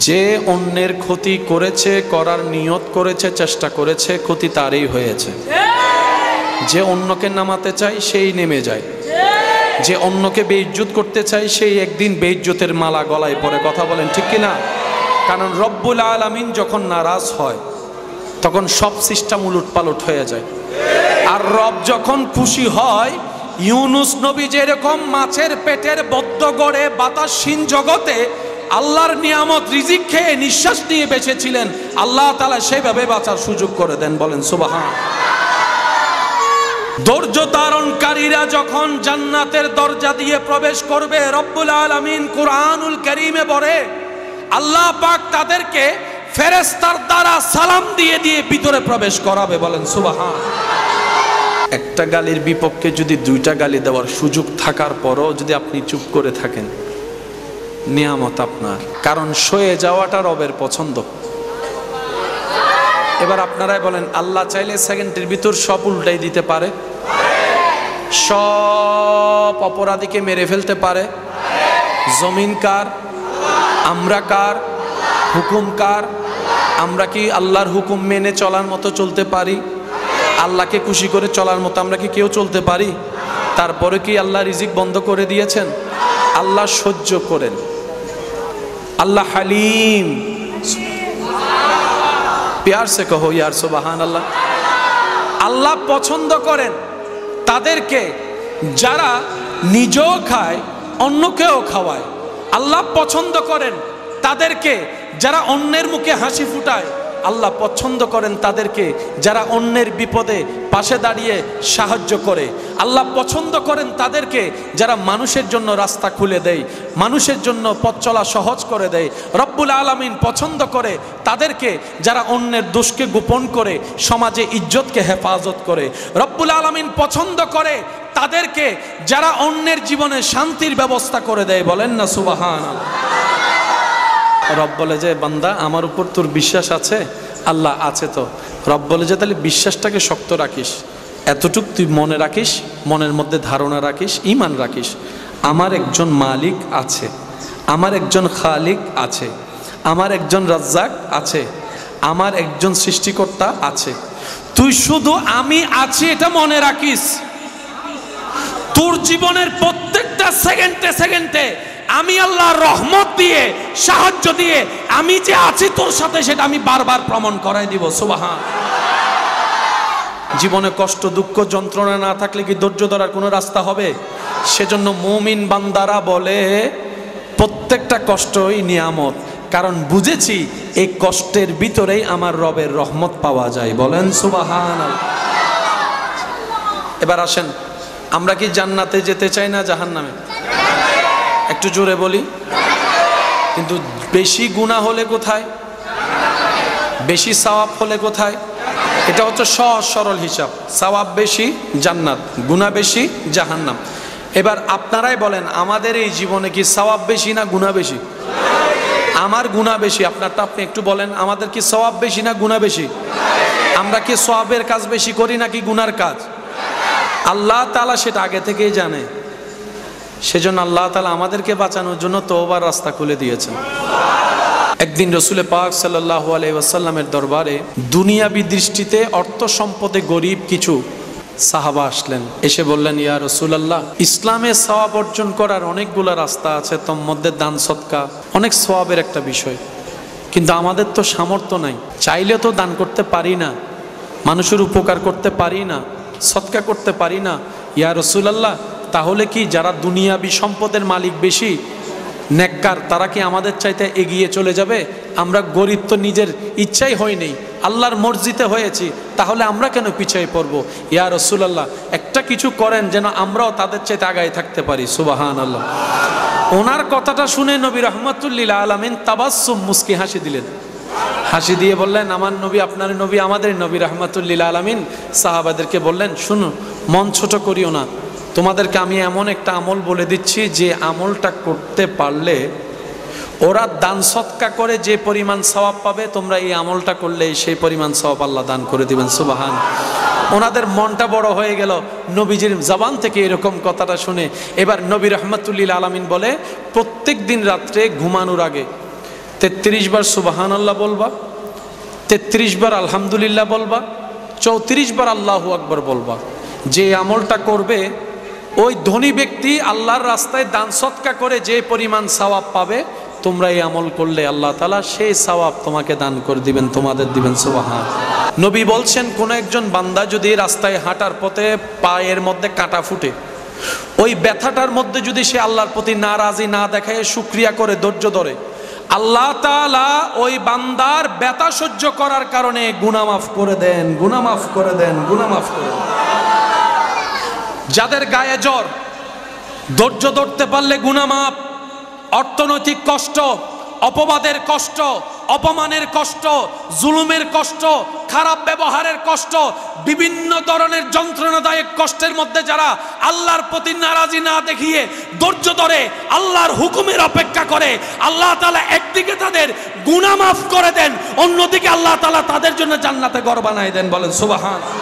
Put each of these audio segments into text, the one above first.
যে অন্যের ক্ষতি করেছে, করার নিয়ত করেছে, চেষ্টা করেছে, ক্ষতি তারই হয়েছে। যে অন্যকে নামাতে চায় সেই নেমে যায়, যে অন্যকে বেইজ্জত করতে চায় সেই একদিন বেইজ্জতের মালা গলায় পড়ে। কথা বলেন ঠিক কিনা? কারণ রব্বুল আলামিন যখন নারাজ হয় তখন সব সিস্টেম উলটপালট হয়ে যায়। আর রব যখন খুশি হয়, ইউনুস নবী যেরকম মাছের পেটের বদ্ধ গড়ে বাতাসহীন জগতে আল্লাহর নিয়ামত রিজিক খেয়ে নিঃশ্বাস নিয়ে বেঁচেছিলেন, আল্লাহ তাআলা সেভাবে বাঁচার সুযোগ করে দেন। বলেন সুবহান। ধৈর্য ধারণকারীরা যখন জান্নাতের দরজা দিয়ে প্রবেশ করবে, রব্বুল আলামিন কুরআনুল কারীমে বলে আল্লাহ পাক তাদেরকে ফেরেশতার দ্বারা সালাম দিয়ে দিয়ে ভিতরে প্রবেশ করাবে। বলেন সুবহান। একটা গালির বিপক্ষে যদি দুইটা গালি দেওয়ার সুযোগ থাকার পরও যদি আপনি চুপ করে থাকেন, নিয়ামত আপনার, কারণ সয়ে যাওয়াটা রবের পছন্দ। এবার আপনারাই বলেন, আল্লাহ চাইলে সেকেন্ডের ভিতর সব উল্টাই দিতে পারে, সব অপরাধীকে মেরে ফেলতে পারে। জমিন কার? আমরা কার? হুকুম কার? আমরা কি আল্লাহর হুকুম মেনে চলার মতো চলতে পারি? আল্লাহকে খুশি করে চলার মতো আমরা কি কেউ চলতে পারি? তারপরে কি আল্লাহ রিজিক বন্ধ করে দিয়েছেন? আল্লাহ সহ্য করেন, আল্লাহ হালিম। প্যার সে কহো ইয়ার সুবহান আল্লাহ। আল্লাহ পছন্দ করেন তাদেরকে যারা নিজেও খায় অন্যকেও খাওয়ায়। আল্লাহ পছন্দ করেন তাদেরকে যারা অন্যের মুখে হাসি ফুটায়। আল্লাহ পছন্দ করেন তাদেরকে যারা অন্যের বিপদে পাশে দাঁড়িয়ে সাহায্য করে। আল্লাহ পছন্দ করেন তাদেরকে যারা মানুষের জন্য রাস্তা খুলে দেয়, মানুষের জন্য পথ চলা সহজ করে দেয়। রব্বুল আলামিন পছন্দ করে তাদেরকে যারা অন্যের দোষকে গোপন করে সমাজে ইজ্জতকে হেফাজত করে। রব্বুল আলামিন পছন্দ করে তাদেরকে যারা অন্যের জীবনে শান্তির ব্যবস্থা করে দেয়। বলেন না সুবহানাল্লাহ। রব বলে যে বান্দা আমার উপর তোর বিশ্বাস আছে? আল্লাহ আছে। তো রব বলে যে তাহলে বিশ্বাসটাকে শক্ত রাখিস, এতটুক তুই মনে রাখিস, মনের মধ্যে ধারণা রাখিস, ঈমান রাখিস, আমার একজন মালিক আছে, আমার একজন খালিক আছে, আমার একজন রাজ্জাক আছে, আমার একজন সৃষ্টিকর্তা আছে। তুই শুধু আমি আছি এটা মনে রাখিস। তোর জীবনের প্রত্যেকটা সেকেন্ডে সেকেন্ডে আমি আল্লাহর রহমত দিয়ে, সাহায্য দিয়ে আমি যে আছি তোর সাথে সেটা আমি বারবার প্রমাণ করাই দিব। সুবহান। জীবনে কষ্ট, দুঃখ, যন্ত্রণা না থাকলে কি ধৈর্য ধরার কোনো রাস্তা হবে? সেজন্য মুমিন বান্দারা বলে প্রত্যেকটা কষ্টই নিয়ামত, কারণ বুঝেছি এই কষ্টের ভিতরেই আমার রবের রহমত পাওয়া যায়। বলেন সুবহানাল্লাহ। এবার আসেন, আমরা কি জান্নাতে যেতে চাই না জাহান্নামে? একটু জোরে বলি। কিন্তু বেশি গুনাহ হলে কোথায়? বেশি সওয়াব হলে কোথায়? এটা হচ্ছে সহজ সরল হিসাব। সওয়াব বেশি জান্নাত, গুনাহ বেশি জাহান্নাম। এবার আপনারাই বলেন, আমাদের এই জীবনে কি সওয়াব বেশি না গুনাহ বেশি? আমার গুনাহ বেশি। আপনারটা আপনি একটু বলেন, আমাদের কি সওয়াব বেশি না গুনাহ বেশি? আমরা কি সওয়াবের কাজ বেশি করি নাকি গুনার কাজ? আল্লাহ তাআলা সেটা আগে থেকেই জানে। সেজন্য আল্লাহ তাআলা আমাদেরকে বাঁচানোর জন্য তওবার রাস্তা খুলে দিয়েছেন। একদিন রাসূল পাক সাল্লাল্লাহু আলাইহি ওয়াসাল্লামের দরবারে দুনিয়াবি দৃষ্টিতে অর্থ সম্পদে গরিব কিছু সাহাবা আসলেন। এসে বললেন, ইয়া রাসূলুল্লাহ, ইসলামে সওয়াব অর্জন করার অনেকগুলো রাস্তা আছে, তোর মধ্যে দান সদকা অনেক সওয়াবের একটা বিষয়, কিন্তু আমাদের তো সামর্থ্য নাই, চাইলে তো দান করতে পারি না, মানুষের উপকার করতে পারি না, সদকা করতে পারি না। ইয়া রাসূলুল্লাহ, তাহলে কি যারা দুনিয়াবি সম্পদের মালিক বেশি নেককার তারা কি আমাদের চাইতে এগিয়ে চলে যাবে? আমরা গরিব তো নিজের ইচ্ছাই হয়নি, আল্লাহর মর্জিতে হয়েছি, তাহলে আমরা কেন পিছিয়ে পড়ব? ইয়া রাসূলুল্লাহ, একটা কিছু করেন যেন আমরাও তাদের চাইতে আগায় থাকতে পারি। সুবহানাল্লাহ। ওনার কথাটা শুনে নবী রাহমাতুল লিল আলামিন তাবাসসুম মুস্কি হাসি দিলেন। হাসি দিয়ে বললেন, আমার নবী আপনার নবী আমাদের নবী রাহমাতুল লিল আলামিন সাহাবাদেরকে বললেন, শুনো, মন ছোট করিও না, তোমাদেরকে আমি এমন একটা আমল বলে দিচ্ছি যে আমলটা করতে পারলে ওরা দান সদকা করে যে পরিমাণ সওয়াব পাবে, তোমরা এই আমলটা করলে সেই পরিমাণ সওয়াব আল্লাহ দান করে দিবেন। সুবহান। ওনাদের মনটা বড় হয়ে গেল নবীজির জবান থেকে এরকম কথাটা শুনে। এবার নবী রাহমাতুল লিল আলামিন বলে, প্রত্যেক দিন রাত্রে ঘুমানোর আগে 33 বার সুবহানাল্লাহ বলবা, 33 বার আলহামদুলিল্লাহ বলবা, 34 বার আল্লাহু আকবার বলবা। যে আমলটা করবে ওই ধনী ব্যক্তি আল্লাহর রাস্তায় দান সদকা করে যে পরিমাণ সওয়াব পাবে, তোমরা এই আমল করলে আল্লাহ তাআলা সেই সওয়াব তোমাকে দান করে দিবেন, তোমাদের দিবেন। সুবহানাল্লাহ। নবী বলছেন, কোন একজন বান্দা যদি রাস্তায় হাঁটার পথে পায়ের মধ্যে কাঁটা ফুটে, ওই ব্যথাটার মধ্যে যদি সে আল্লাহর প্রতি নারাজি না দেখায়, শুকরিয়া করে, ধৈর্য ধরে, আল্লাহ তাআলা ওই বান্দার ব্যথা সহ্য করার কারণে গুনাহ মাফ করে দেন, গুনাহ মাফ করে দেন, গুনাহ মাফ করে দেন। যাদের গায়ে জ্বর, ধৈর্য ধরতে পারলে গুনাহ মাফ। অর্থনৈতিক কষ্ট, অপবাদের কষ্ট, অপমানের কষ্ট, জুলুমের কষ্ট, খারাপ ব্যবহারের কষ্ট, বিভিন্ন ধরনের যন্ত্রণাদায়ক কষ্টের মধ্যে যারা আল্লাহর প্রতি নারাজি না দেখিয়ে ধৈর্য ধরে আল্লাহর হুকুমের অপেক্ষা করে, আল্লাহ তাআলা একদিকে তাদের গুনাহ মাফ করে দেন, অন্যদিকে আল্লাহ তাআলা তাদের জন্য জান্নাতে ঘর বানায় দেন। বলেন সুবহানাল্লাহ।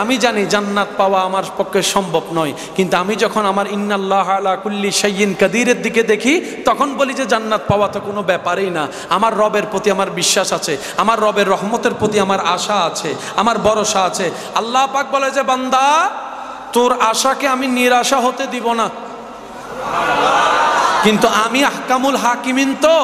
আমি জানি জান্নাত পাওয়া আমার পক্ষে সম্ভব নয়, কিন্তু আমি যখন আমার ইন্নাল্লাহ আলা কুল্লি শাইইন কাদিরের দিকে দেখি, তখন বলি যে জান্নাত পাওয়া তো কোনো ব্যাপারই না। আমার রবের প্রতি আমার বিশ্বাস আছে, আমার রবের রহমতের প্রতি আমার আশা আছে, আমার ভরসা আছে। আল্লাহ পাক বলে যে, বান্দা তোর আশাকে আমি নিরাশা হতে দিব না। কিন্তু আমি আহকামুল হাকিমিন, তো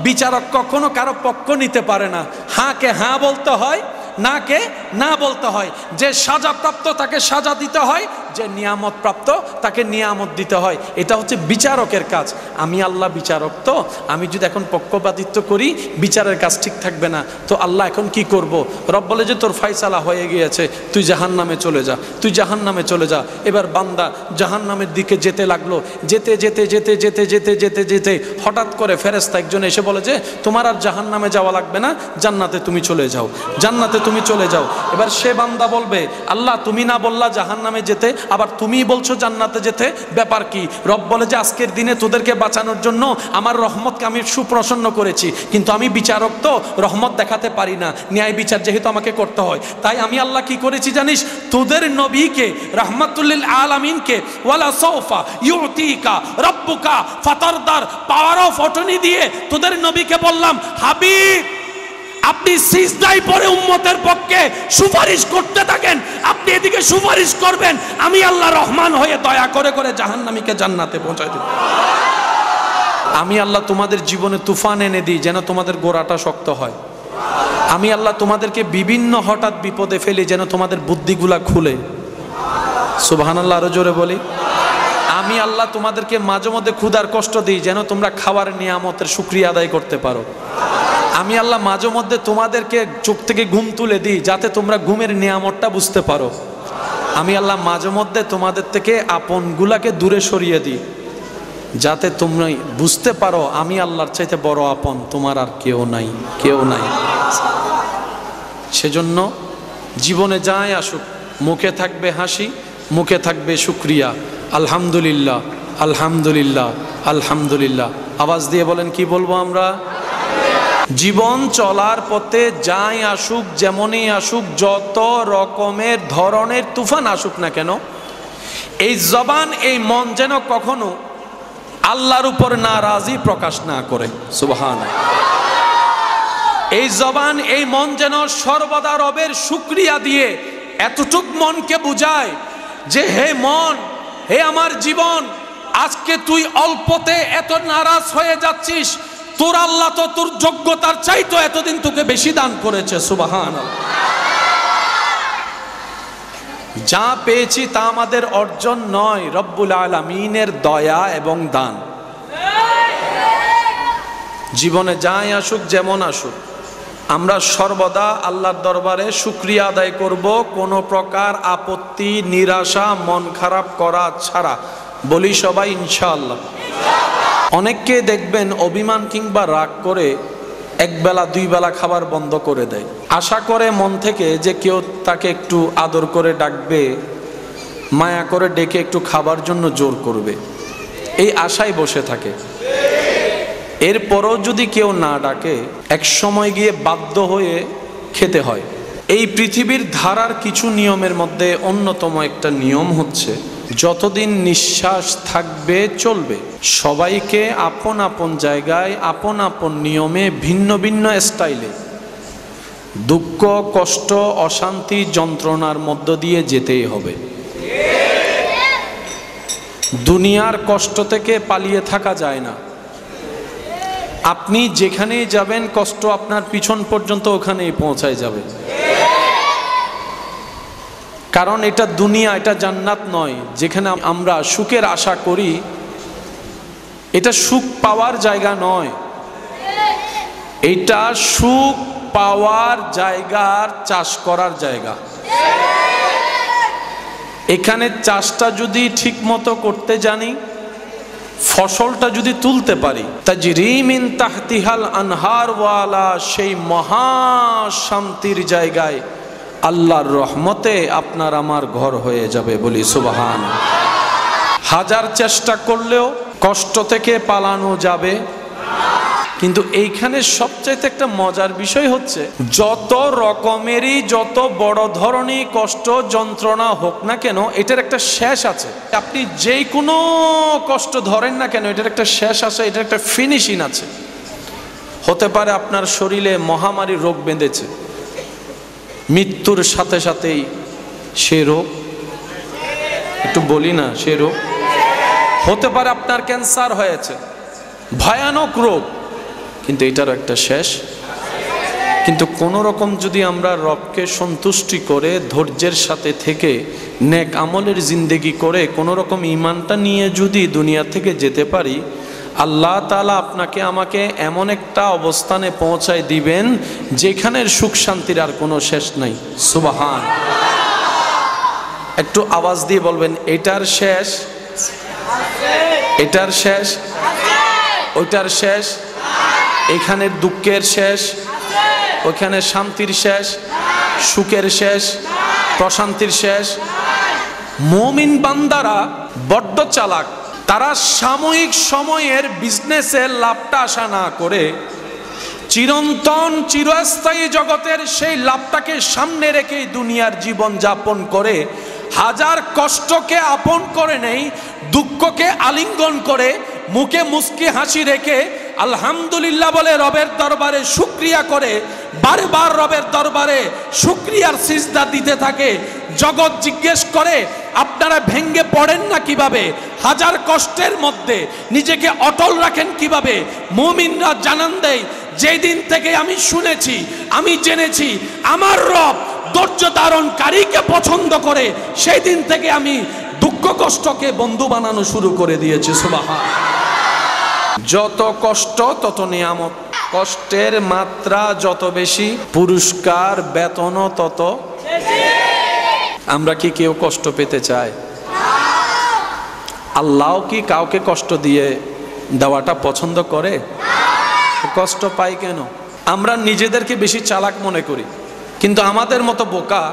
বিচারক কখনো কারো পক্ষ নিতে পারে না। হাঁকে হাঁ বলতে হয়, না কে না বলতে হয়। যে সাজাপ্রাপ্ত তাকে সাজা দিতে হয়, যে নিয়ামত প্রাপ্ত তাকে নিয়ামত দিতে হয়। এটা হচ্ছে বিচারকের কাজ। আমি আল্লাহ বিচারক, তো আমি যদি এখন পক্ষপাতিত্ব করি, বিচারের কাজ ঠিক থাকবে না। তো আল্লাহ এখন কি করব? রব বলে যে তোর ফায়সালা হয়ে গিয়েছে, তুই জাহান্নামে চলে যা, তুই জাহান্নামে চলে যা। এবার বান্দা জাহান্নামের দিকে যেতে লাগলো। যেতে যেতে যেতে যেতে যেতে যেতে যেতে হঠাৎ করে ফেরেশতা একজন এসে বলে যে, তোমার আর জাহান্নামে যাওয়া লাগবে না, জান্নাতে তুমি চলে যাও, জান্নাতে তুমি চলে যাও। এবার সে বান্দা বলবে, আল্লাহ তুমি না বললা জাহান্নামে যেতে, আবার তুমি বলছো জান্নাতে যেতে, ব্যাপার কি? রব বলে যে, আজকের দিনে তোদেরকে বাঁচানোর জন্য আমার রহমতকে আমি সুপ্রসন্ন করেছি, কিন্তু আমি বিচারক, তো রহমত দেখাতে পারি না, ন্যায় বিচার যেহেতু আমাকে করতে হয়। তাই আমি আল্লাহ কি করেছি জানিস? তোদের নবীকে রাহমাতুল আলামিনকে ওয়ালা সাউফা ইউতিকা রাব্বুকা ফাতারদার পাওয়ার অফ অটর্নি দিয়ে তোদের নবীকে বললাম, হাবিব আপনি সিজদায় পড়ে উম্মতের পক্ষে সুপারিশ করতে থাকেন, আপনি এদিকে সুপারিশ করবেন, আমি আল্লাহ রহমান হয়ে দয়া করে করে জাহান্নামীকে জান্নাতে পৌঁছায় দেব। আমি আল্লাহ তোমাদের জীবনে তুফান এনে দিই যেন তোমাদের গোড়াটা শক্ত হয়। আমি আল্লাহ তোমাদেরকে বিভিন্ন হঠাৎ বিপদে ফেলি যেন তোমাদের বুদ্ধিগুলা খুলে। সুবহানাল্লাহ, আরো জোরে বলি। আমি আল্লাহ তোমাদেরকে মাঝে মধ্যে ক্ষুধার কষ্ট দিই যেন তোমরা খাওয়ার নিয়ামতের শুকরিয়া আদায় করতে পারো। আমি আল্লাহ মাঝে মধ্যে তোমাদেরকে চোখ থেকে ঘুম তুলে দিই যাতে তোমরা ঘুমের নিয়ামতটা বুঝতে পারো। আমি আল্লাহ মাঝে মধ্যে তোমাদের থেকে আপনগুলাকে দূরে সরিয়ে দিই যাতে তোমরা বুঝতে পারো আমি আল্লাহর চাইতে বড় আপন তোমার আর কেউ নাই, কেউ নাই। সেজন্য জীবনে যাই আসুক, মুখে থাকবে হাসি, মুখে থাকবে শুকরিয়া। আলহামদুলিল্লাহ, আলহামদুলিল্লাহ, আলহামদুলিল্লাহ। আওয়াজ দিয়ে বলেন, কি বলবো আমরা? জীবন চলার পথে যাই আসুক, যেমনই আসুক, যত রকমের ধরনের তুফান আসুক না কেন, এই জবান, এই মন যেন কখনো আল্লাহর উপর নারাজি প্রকাশ না করে। সুবহানাল্লাহ। এই জবান, এই মন যেন সর্বদা রবের শুকরিয়া দিয়ে এতটুক মনকে বুঝায় যে, হে মন, হে আমার জীবন, আজকে তুই অল্পতে এত নারাজ হয়ে যাচ্ছিস, তোর আল্লাহ তো তোর যোগ্যতার চাইতো এতদিন তোকে বেশি দান করেছে। সুবহানাল্লাহ। যা পেয়েছি তা আমাদের অর্জন নয়, রব্বুল আলামিনের দয়া এবং দান। জীবনে যাই আসুক, যেমন আসুক, আমরা সর্বদা আল্লাহর দরবারে শুকরিয়া আদায় করব, কোনো প্রকার আপত্তি, নিরাশা, মন খারাপ করা ছাড়া। বলি সবাই ইনশাআল্লাহ। অনেককে দেখবেন অভিমান কিংবা রাগ করে একবেলা দুই বেলা খাবার বন্ধ করে দেয়, আশা করে মন থেকে যে কেউ তাকে একটু আদর করে ডাকবে, মায়া করে ডেকে একটু খাবার জন্য জোর করবে, এই আশায় বসে থাকে। এরপরও যদি কেউ না ডাকে, এক সময় গিয়ে বাধ্য হয়ে খেতে হয়। এই পৃথিবীর ধারার কিছু নিয়মের মধ্যে অন্যতম একটা নিয়ম হচ্ছে, যতদিন নিঃশ্বাস থাকবে চলবে। সবাইকে আপন আপন জায়গায় আপন আপন নিয়মে ভিন্ন ভিন্ন স্টাইলে দুঃখ, কষ্ট, অশান্তি, যন্ত্রণার মধ্য দিয়ে যেতেই হবে। দুনিয়ার কষ্ট থেকে পালিয়ে থাকা যায় না। আপনি যেখানেই যাবেন কষ্ট আপনার পিছন পর্যন্ত ওখানেই পৌঁছায় যাবে। কারণ এটা দুনিয়া, এটা জান্নাত নয় যেখানে আমরা সুখের আশা করি। এটা সুখ পাওয়ার জায়গা নয়, এটা সুখ পাওয়ার জায়গার চাষ করার জায়গা। এখানে চাষটা যদি ঠিক মতো করতে জানি, ফসলটা যদি তুলতে পারি, তাজরি মিন তাহতিহাল আনহার ওয়ালা সেই মহা শান্তির জায়গায় আল্লাহর রহমতে আপনার আমার ঘর হয়ে যাবে। বলি সুবহান। হাজার চেষ্টা করলেও কষ্ট থেকে পালানো যাবে, কিন্তু এইখানে সবচাইতে একটা মজার বিষয় হচ্ছে যত রকমেরই যত বড় ধরনের কষ্ট যন্ত্রণা হোক না কেন, এটার একটা শেষ আছে। আপনি যে কোনো কষ্ট ধরেন না কেন, এটার একটা শেষ আছে, এটার একটা ফিনিশিং আছে। হতে পারে আপনার শরীরে মহামারী রোগ বেঁধেছে, মৃত্যুর সাথে সাথেই সে রোগ, একটু বলি না, সে রোগ হতে পারে আপনার ক্যান্সার হয়েছে, ভয়ানক রোগ, কিন্তু এটার একটা শেষ। কিন্তু কোনো রকম যদি আমরা রবকে সন্তুষ্টি করে ধৈর্যের সাথে থেকে নেক আমলের জিন্দেগি করে কোনো রকম ঈমানটা নিয়ে যদি দুনিয়া থেকে যেতে পারি, আল্লাহ তাআলা আপনাকে আমাকে এমন একটা অবস্থানে পৌঁছায় দিবেন যেখানের সুখ শান্তির আর কোনো শেষ নাই। সুবহান। একটু আওয়াজ দিয়ে বলবেন, এটার শেষ, এটার শেষ, ওইটার শেষ, এখানের দুঃখের শেষ, ওইখানে শান্তির শেষ, সুখের শেষ, প্রশান্তির শেষ। মুমিন বান্দারা বড্ড চালাক। তারা সাময়িক সময়ের বিজনেসের লাভটা আশা না করে চিরন্তন চিরস্থায়ী জগতের সেই লাভটাকে সামনে রেখে দুনিয়ার জীবন যাপন করে, হাজার কষ্টকে আপন করে নেই, দুঃখকে আলিঙ্গন করে, মুখে মুস্কি হাসি রেখে আলহামদুলিল্লাহ বলে রবের দরবারে শুকরিয়া করে, বারবার রবের দরবারে শুকরিয়ার সিজদা দিতে থাকে। জগৎ জিজ্ঞেস করে আপনারা ভেঙ্গে পড়েন না কিভাবে, হাজার কষ্টের মধ্যে নিজেকে অটল রাখেন কিভাবে। মুমিনরা জানান দেয়, যেই দিন থেকে আমি শুনেছি, আমি জেনেছি আমার রব ধৈর্য ধারণকারীকে পছন্দ করে, সেই দিন থেকে আমি দুঃখ কষ্টকে বন্ধু বানানো শুরু করে দিয়েছি। সুবহান। যত কষ্ট তত নিয়ামত, কষ্টের মাত্রা যত বেশি পুরস্কার বেতনও তত। আমরা কি কেউ কষ্ট পেতে চাই? আল্লাহ কি কাউকে কষ্ট দিয়ে দেওয়াটা পছন্দ করে? কষ্ট পাই কেন? আমরা নিজেদেরকে বেশি চালাক মনে করি, কিন্তু আমাদের মতো বোকা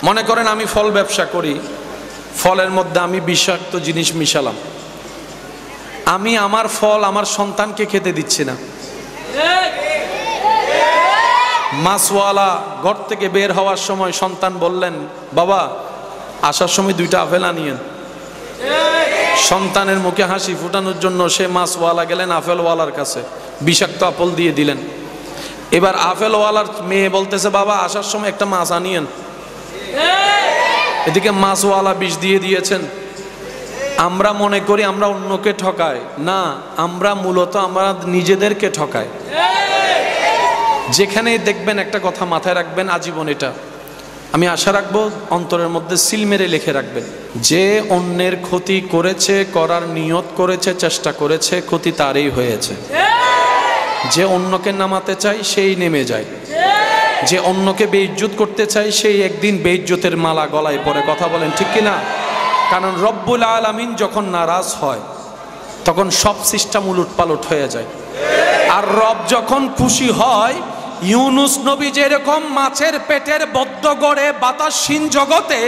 মনে করেন আমি ফল ব্যবসা করি, ফলের মধ্যে আমি বিষাক্ত জিনিস মিশালাম, আমি আমার ফল আমার সন্তানকে খেতে দিচ্ছি না। মাছওয়ালা ঘর থেকে বের হওয়ার সময় সন্তান বললেন, বাবা আসার সময় 2টা আপেল আনিয়েন। সন্তানের মুখে হাসি ফুটানোর জন্য সে মাছওয়ালা গেলেন আপেলওয়ালার কাছে, বিষাক্ত আপেল দিয়ে দিলেন। এবার আপেলওয়ালার মেয়ে বলতেছে, বাবা আসার সময় একটা মাছ আনিয়েন। এদিকে মাছওয়ালা বিষ দিয়ে দিয়েছেন। আমরা মনে করি আমরা অন্যকে ঠকাই, না, আমরা মূলত আমরা নিজেদেরকে ঠকাই। যেখানেই দেখবেন একটা কথা মাথায় রাখবেন আজীবন, এটা আমি আশা রাখবো অন্তরের মধ্যে সিল মেরে লিখে রাখবেন, যে অন্যের ক্ষতি করেছে, করার নিয়ত করেছে, চেষ্টা করেছে, ক্ষতি তারই হয়েছে। যে অন্যকে নামাতে চায় সেই নেমে যায়, যে অন্যকে বেইজ্জত করতে চায় সেই একদিন বেইজ্জতের মালা গলায় পড়ে। কথা বলেন ঠিক কিনা? কারণ রব্বুল আলামিন যখন নারাজ হয় তখন সব সিস্টেম উলটপালট হয়ে যায়। আর রব যখন খুশি হয়, ইউনুস নবী যেরকম মাছের পেটের বদ্ধ গড়ে বাতাসহীন জগতে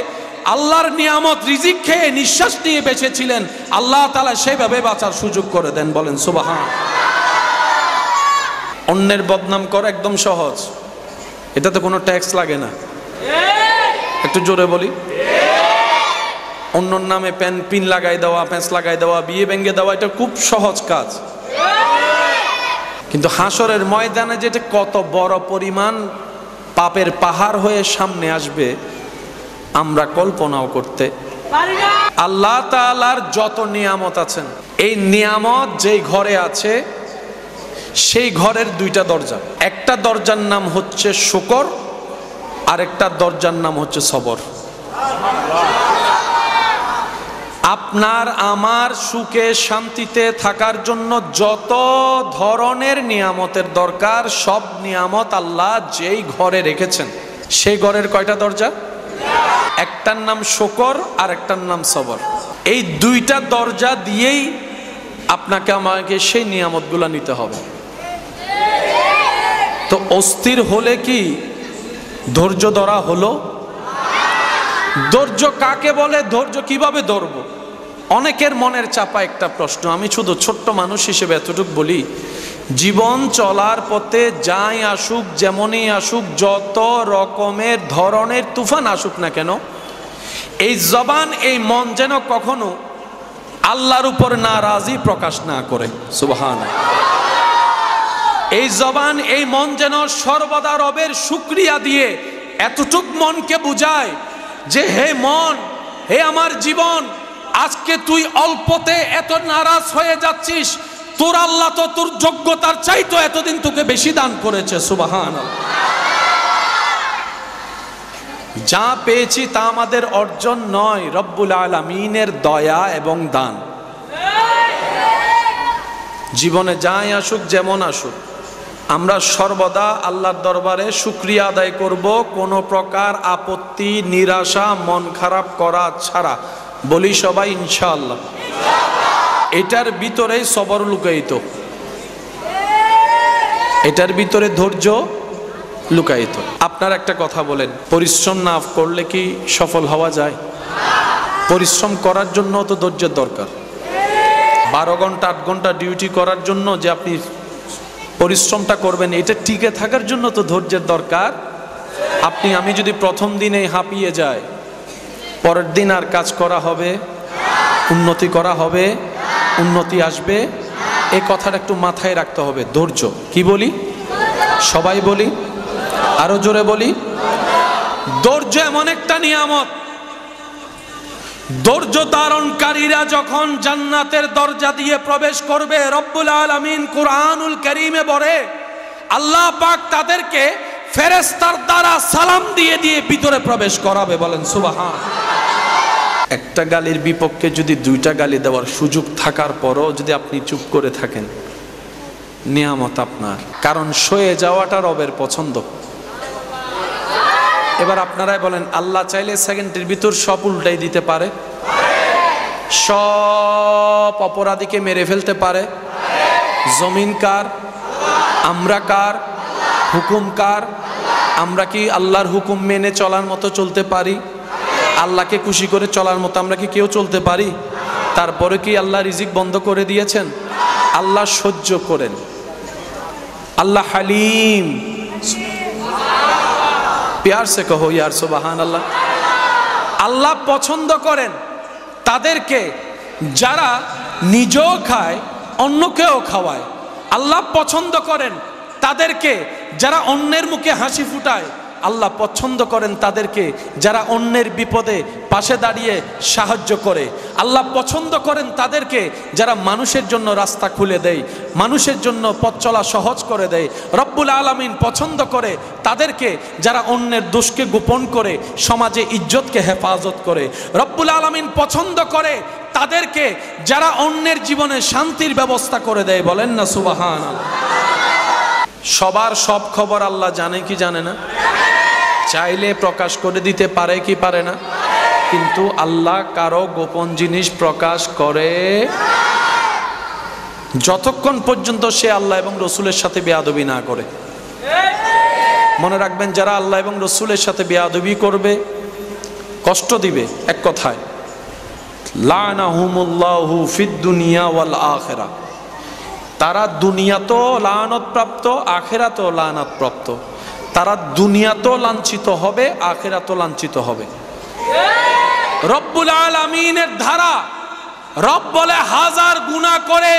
আল্লাহর নিয়ামত রিজিক খেয়ে নিঃশ্বাস নিয়ে বেঁচেছিলেন, আল্লাহ তাআলা সেভাবে বাঁচার সুযোগ করে দেন। বলেন সুবহান। অন্যের বদনাম করা একদম সহজ, এটাতে কোনো ট্যাক্স লাগে না। একটু জোরে বলি, অন্যর নামে পিন লাগাই দেওয়া, প্যাঁচ লাগাই দেওয়া, বিয়ে ভেঙে দেওয়া, এটা খুব সহজ কাজ। কিন্তু হাসরের ময়দানে যেটা কত বড় পরিমাণ পাপের পাহাড় হয়ে সামনে আসবে আমরা কল্পনাও করতে পারি না। আল্লাহ তাআলার যত নিয়ামত আছেন, এই নিয়ামত যেই ঘরে আছে সেই ঘরের দুইটা দরজা। একটা দরজার নাম হচ্ছে শুকর, আর একটা দরজার নাম হচ্ছে সবর। আপনার আমার সুখে শান্তিতে থাকার জন্য যত ধরনের নিয়ামতের দরকার, সব নিয়ামত আল্লাহ যেই ঘরে রেখেছেন সেই ঘরের কয়টা দরজা? একটার নাম শুকর আর একটার নাম সবর। এই দুইটা দরজা দিয়েই আপনাকে আমাকে সেই নিয়ামতগুলো নিতে হবে। তো অস্থির হলে কি ধৈর্য ধরা হলো? ধৈর্য কাকে বলে? ধৈর্য কিভাবে ধরব? অনেকের মনের চাপা একটা প্রশ্ন। আমি শুধু ছোট্ট মানুষ হিসেবে এতটুকু বলি, জীবন চলার পথে যাই আসুক, যেমনই আসুক, যত রকমের ধরনের তুফান আসুক না কেন, এই জবান, এই মন যেন কখনো আল্লাহর উপর নারাজি প্রকাশ না করে। সুবহানাল্লাহ। এই জবান, এই মন যেন সর্বদা রবের শুকরিয়া দিয়ে এতটুক মনকে বুঝায় যে হে মন, হে আমার জীবন, আজকে তুই অল্পতে এত নারাজ হয়ে যাচ্ছিস, তোর আল্লাহ তো তোর যোগ্যতার চাইতো এতদিন তোকে বেশি দান করেছে। সুবহানাল্লাহ। যা পেয়েছি তা আমাদের অর্জন নয়, রব্বুল আলামিনের দয়া এবং দান। জীবনে যাই আসুক, যেমন আসুক, আমরা সর্বদা আল্লাহর দরবারে শুকরিয়া আদায় করব, কোনো প্রকার আপত্তি, নিরাশা, মন খারাপ করা ছাড়া। বলি সবাই ইনশাআল্লাহ। এটার ভিতরেই সবর লুকায়িত, এটার ভিতরে ধৈর্য লুকায়িত। আপনার একটা কথা বলেন, পরিশ্রম না করলে কি সফল হওয়া যায়? পরিশ্রম করার জন্য তো ধৈর্যের দরকার। 12 ঘন্টা 8 ঘন্টা ডিউটি করার জন্য যে আপনি পরিশ্রমটা করবেন, এটা টিকে থাকার জন্য তো ধৈর্যের দরকার। আমি যদি প্রথম দিনে হাঁপিয়ে যাই, পরের দিন আর কাজ করা হবে? উন্নতি করা হবে? উন্নতি আসবে? এই কথাটা একটু মাথায় রাখতে হবে। ধৈর্য কি বলি? সবাই বলি, আরো জোরে বলি। ধৈর্য এমন একটা নিয়ামত, ধৈর্য ধারণকারীরা যখন জান্নাতের দরজা দিয়ে প্রবেশ করবে, রব্বুল আলামিন কুরআনুল কারীমে বলে আল্লাহ পাক তাদেরকে ফেরেশতার দ্বারা সালাম দিয়ে দিয়ে ভিতরে প্রবেশ করাবে। বলেন সুবহানাল্লাহ। একটা গালির বিপক্ষে যদি 2টা গালি দেওয়ার সুযোগ থাকার পরও যদি আপনি চুপ করে থাকেন, নিয়ামত আপনার। কারণ সয়ে যাওয়াটা রবের পছন্দ। এবার আপনারাই বলেন, আল্লাহ চাইলে সেকেন্ডের ভিতর সব উল্টাই দিতে পারে, সব অপরাধীকে মেরে ফেলতে পারে। জমিন কার? আমরা কার? হুকুম কার? আমরা কি আল্লাহর হুকুম মেনে চলার মতো চলতে পারি? আল্লাহকে খুশি করে চলার মতো আমরা কি কেউ চলতে পারি? তারপরে কি আল্লাহ রিজিক বন্ধ করে দিয়েছেন? আল্লাহ সহ্য করেন, আল্লাহ হালিম। प्यार से कहो यार सुबहान अल्लाह। আল্লাহ পছন্দ করেন তাদেরকে যারা নিজেও খায় অন্যকেও খাওয়ায়। আল্লাহ পছন্দ করেন তাদেরকে যারা অন্যের মুখে হাসি ফুটায়। আল্লাহ পছন্দ করেন তাদেরকে যারা অন্যের বিপদে পাশে দাঁড়িয়ে সাহায্য করে। আল্লাহ পছন্দ করেন তাদেরকে যারা মানুষের জন্য রাস্তা খুলে দেয়, মানুষের জন্য পথ চলা সহজ করে দেয়। রব্বুল আলামিন পছন্দ করে তাদেরকে যারা অন্যের দোষকে গোপন করে সমাজে ইজ্জতকে হেফাজত করে। রব্বুল আলামিন পছন্দ করে তাদেরকে যারা অন্যের জীবনে শান্তির ব্যবস্থা করে দেয়। বলেন না সুবহানাল্লাহ। সবার সব খবর আল্লাহ জানে কি জানে না? চাইলে প্রকাশ করে দিতে পারে কি পারে না? কিন্তু আল্লাহ কারো গোপন জিনিস প্রকাশ করে যতক্ষণ পর্যন্ত সে আল্লাহ এবং রসুলের সাথে বেয়াদবি না করে। মনে রাখবেন, যারা আল্লাহ এবং রসুলের সাথে বেয়াদবি করবে, কষ্ট দিবে, এক কথায় লানাহুমুল্লাহু ফিদ দুনিয়া ওয়াল আখিরা, তারা দুনিয়াতেও লানত প্রাপ্ত, আখিরাতেও লানত প্রাপ্ত। তারা দুনিয়াতেও লাঞ্ছিত হবে, আখিরাতেও লাঞ্ছিত হবে। রব্বুল আলামিনের ধারা। রব বলে হাজার গুনাহ করে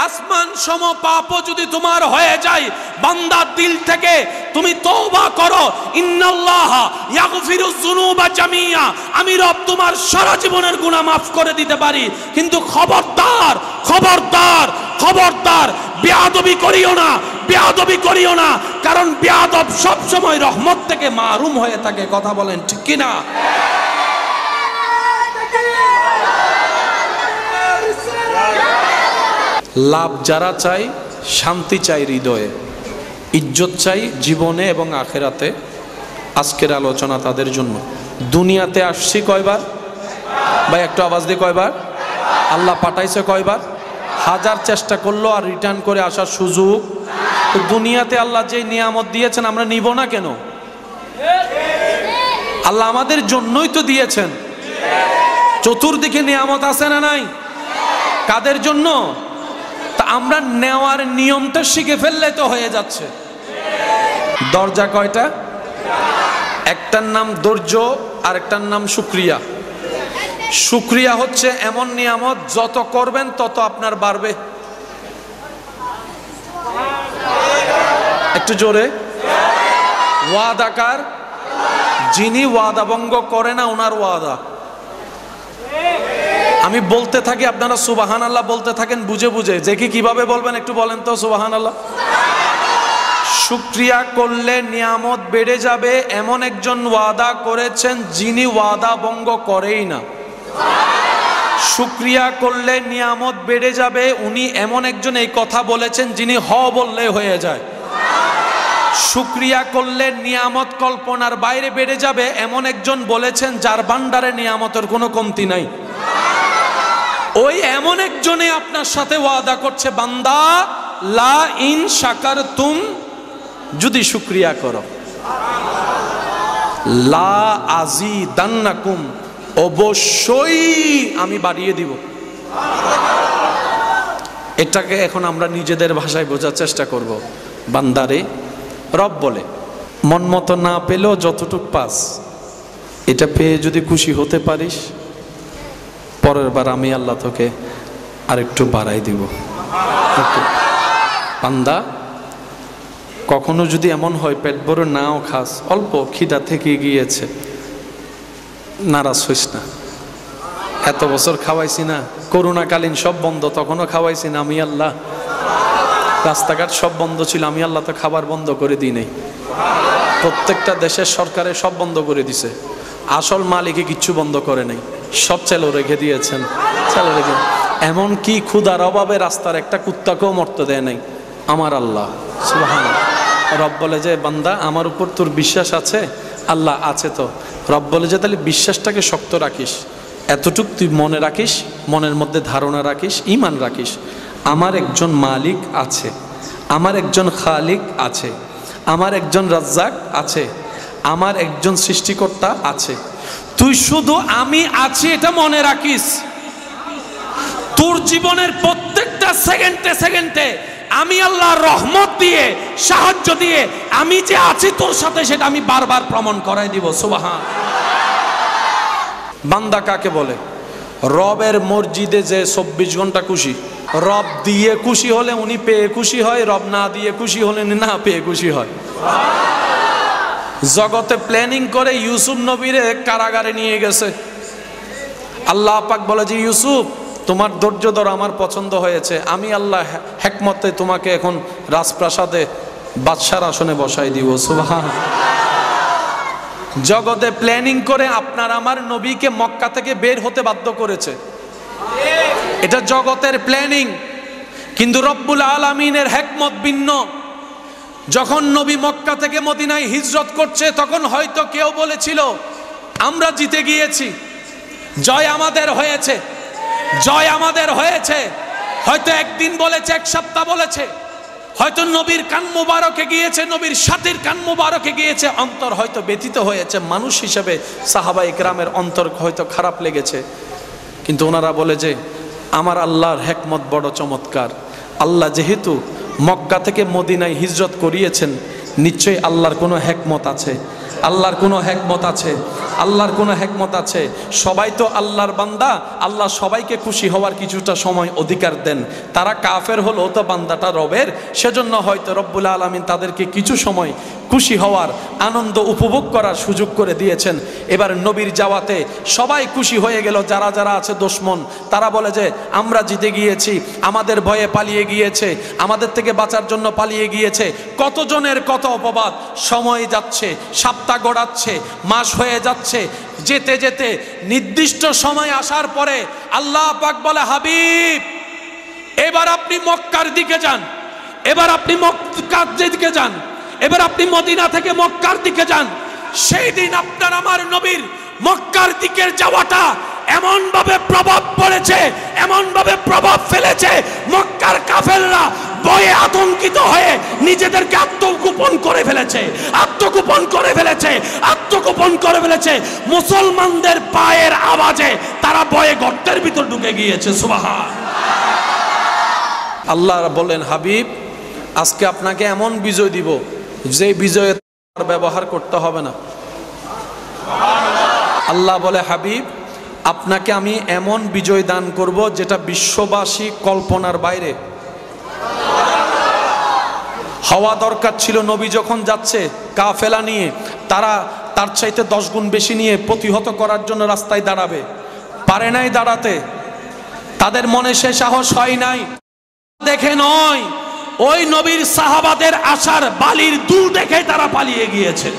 আসমান সম পাপও যদি তোমার হয়ে যায়, বান্দার দিল থেকে তুমি তওবা করো, ইন্নাল্লাহা ইয়াগফিরুয যুনুবা জামিয়া, আমি রব তোমার সারা জীবনের গুনাহ মাফ করে দিতে পারি। কিন্তু খবরদার খবরদার খবরদার, বেয়াদবি করিও না, বেয়াদবি করিও না, কারণ বেয়াদব সব সময় রহমত থেকে মাহরুম হয়ে থাকে। কথা বলেন ঠিক কি না? লাভ যারা চাই, শান্তি চাই হৃদয়ে, ইজ্জত চাই জীবনে এবং আখেরাতে, আজকের আলোচনা তাদের জন্য। দুনিয়াতে আসছি কয়বার ভাই? একটু আওয়াজ দিয়ে কয়বার? আল্লাহ পাঠাইছে কয়বার? হাজার চেষ্টা করলো আর রিটার্ন করে আসার সুযোগ। তো দুনিয়াতে আল্লাহ যে নিয়ামত দিয়েছেন আমরা নিব না কেন? আল্লাহ আমাদের জন্যই তো দিয়েছেন। চতুর্দিকে নিয়ামত আছে না নাই? কাদের জন্য? তা আমরা নেওয়ার নিয়মটা শিখে ফেললে তো হয়ে যাচ্ছে। দরজা কয়টা? একটার নাম ধৈর্য আর একটার নাম শুকরিয়া। শুকরিয়া হচ্ছে এমন নিয়ামত যত করবেন তত আপনার বাড়বে। একটু জোরে। ওয়াদাকার যিনি ওয়াদা ভঙ্গ করে না, ওনার ওয়াদা। আমি বলতে থাকি, আপনারা সুবহানাল্লাহ বলতে থাকেন বুঝে বুঝে। যে কি কিভাবে বলবেন একটু বলেন তো সুবহানাল্লাহ। শুকরিয়া করলে নিয়ামত বেড়ে যাবে, এমন একজন ওয়াদা করেছেন যিনি ওয়াদা ভঙ্গ করেই না। শুকরিয়া করলে নিয়ামত বেড়ে যাবে, উনি এমন একজন এই কথা বলেছেন যিনি হ বললে হয়ে যায়। শুকরিয়া করলে নিয়ামত কল্পনার বাইরে বেড়ে যাবে, এমন একজন বলেছেন যার ভান্ডারে নিয়ামতের কোনো কমতি নাই। ওই এমন একজনে আপনার সাথে ওয়াদা করছে, বান্দা লা ইন শাকারতুম, যদি শুকরিয়া করো, লা আজিদান্নাকুম, অবশ্যই আমি বাড়িয়ে দিব। এটাকে এখন আমরা নিজেদের ভাষায় বোঝার চেষ্টা করব। বান্দারে, রব বলে মন মতো না পেলেও যতটুক পাস, এটা পেয়ে যদি খুশি হতে পারিস, পরের বার আমি আল্লাহ তোকে আরেকটু বাড়াই দিব। বান্দা, কখনো যদি এমন হয় পেট ভরে নাও খাস, অল্প খিদা থেকে গিয়েছে, নারাজ হইস না। এত বছর খাওয়াইছি না, করোনাকালীন সব বন্ধ, তখনও খাওয়াইছি না আমি আল্লাহ। রাস্তাঘাট সব বন্ধ ছিল, আমি আল্লাহ তো খাবার বন্ধ করে দিই নাই। প্রত্যেকটা দেশের সরকারে সব বন্ধ করে দিছে, আসল মালিকে কিচ্ছু বন্ধ করে নাই, সব চালু রেখে দিয়েছেন, চালু রেখে। এমন কি ক্ষুধার অভাবে রাস্তার একটা কুত্তাকেও মরতে দেয় নাই আমার আল্লাহ। সুবহানাল্লাহ। রব বলে যে বান্দা আমার উপর তোর বিশ্বাস আছে? আল্লাহ আছে তো। রব বলে যে তাহলে বিশ্বাসটাকে শক্ত রাখিস, এতটুক তুই মনে রাখিস, মনের মধ্যে ধারণা রাখিস, ঈমান রাখিস, আমার একজন মালিক আছে, আমার একজন খালিক আছে, আমার একজন রাজ্জাক আছে, আমার একজন সৃষ্টিকর্তা আছে। তুই শুধু আমি আছি এটা মনে রাখিস। তোর জীবনের প্রত্যেকটা সেকেন্ডে সেকেন্ডে আমি আল্লাহর রহমত দিয়ে, সাহায্য দিয়ে আমি যে আছি তোর সাথে, সেটা আমি বারবার প্রমাণ করাই দিব। সুবহান। বান্দা কাকে বলে? রবের মসজিদে যে 24 ঘন্টা খুশি। রব দিয়ে খুশি হলে উনি পেয়ে খুশি হয়, রব না দিয়ে খুশি হলে না পেয়ে খুশি হয়। জগতে প্ল্যানিং করে ইউসুফ নবীরে কারাগারে নিয়ে গেছে। আল্লাহ পাক বলে যে ইউসুফ, তোমার ধৈর্য ধরো, আমার পছন্দ হয়েছে, আমি আল্লাহ হিকমতে তোমাকে এখন রাজপ্রাসাদে বাদশার আসনে বসাই দিব। সুবহান। জগতে প্ল্যানিং করে আপনার আমার নবীকে মক্কা থেকে বের হতে বাধ্য করেছে, এটা জগতের প্ল্যানিং। কিন্তু রব্বুল আলামিনের হিকমত ভিন্ন। যখন নবী মক্কা থেকে মদিনায় হিজরত করছে, তখন হয়তো কেউ বলেছিল আমরা জিতে গিয়েছি, জয় আমাদের হয়েছে, জয় আমাদের হয়েছে। হয়তো একদিন বলেছে, এক সপ্তাহ বলেছে, হয়তো নবীর কান মুবারকে গিয়েছে, নবীর সাথীর কান মুবারকে গিয়েছে, অন্তর হয়তো ব্যথিত হয়েছে। মানুষ হিসেবে সাহাবা ইকরামের অন্তর হয়তো খারাপ লেগেছে। কিন্তু ওনারা বলে যে আমার আল্লাহর হিকমত বড় চমৎকার। আল্লাহ যেহেতু মক্কা থেকে মদিনায় হিজরত করিয়েছেন, নিশ্চয়ই আল্লাহর কোনো হিকমত আছে, আল্লাহর কোনো হিকমত আছে, আল্লাহর কোনো হিকমত আছে। সবাই তো আল্লাহর বান্দা, আল্লাহ সবাইকে খুশি হওয়ার কিছুটা সময় অধিকার দেন। তারা কাফের হলো তো বান্দাটা রবের, সেজন্য হয়তো রব্বুল আলামিন তাদেরকে কিছু সময় খুশি হওয়ার, আনন্দ উপভোগ করার সুযোগ করে দিয়েছেন। এবার নবীর যাওয়াতে সবাই খুশি হয়ে গেল। যারা যারা আছে দুশমন, তারা বলে যে আমরা জিতে গিয়েছি, আমাদের ভয়ে পালিয়ে গিয়েছে, আমাদের থেকে বাঁচার জন্য পালিয়ে গিয়েছে। কতজনের কত অপবাদ। সময় যাচ্ছে, সপ্তাহ গড়াচ্ছে, মাস হয়ে যাচ্ছে, যেতে যেতে নির্দিষ্ট সময় আসার পরে আল্লাহ পাক বলে, হাবিব এবার আপনি মক্কার দিকে যান, এবার আপনি মক্কার দিকে যান, এবার আপনি মদিনা থেকে মক্কার দিকে যান। সেই দিন আপনার আমার নবীর মক্কার দিকের যাওয়াটা এমন ভাবে প্রভাব পড়েছে, এমন ভাবে প্রভাব ফেলেছে, মক্কার কাফেররা ভয়ে আতঙ্কিত হয়ে নিজেদেরকে আত্মগোপন করে ফেলেছে, আত্মগোপন করে ফেলেছে, আত্মগোপন করে ফেলেছে। মুসলমানদের পায়ের আওয়াজে তারা ভয়ে গর্তের ভিতর ঢুকে গিয়েছে। সুবহান আল্লাহ বলেন, হাবিব আজকে আপনাকে এমন বিজয় দিব যে বিজয়ে ব্যবহার করতে হবে না। আল্লাহ বলে, হাবিব আপনাকে আমি এমন বিজয় দান করব যেটা বিশ্ববাসী কল্পনার বাইরে। হওয়া দরকার ছিল, নবী যখন যাচ্ছে কাফেলা নিয়ে, তারা তার চাইতে 10 গুণ বেশি নিয়ে প্রতিহত করার জন্য রাস্তায় দাঁড়াবে, পারে নাই দাঁড়াতে, তাদের মনে সে সাহস হয় নাই। দেখে নয়, ওই নবীর সাহাবাদের আশার বালির দুল দেখে তারা পালিয়ে গিয়েছে।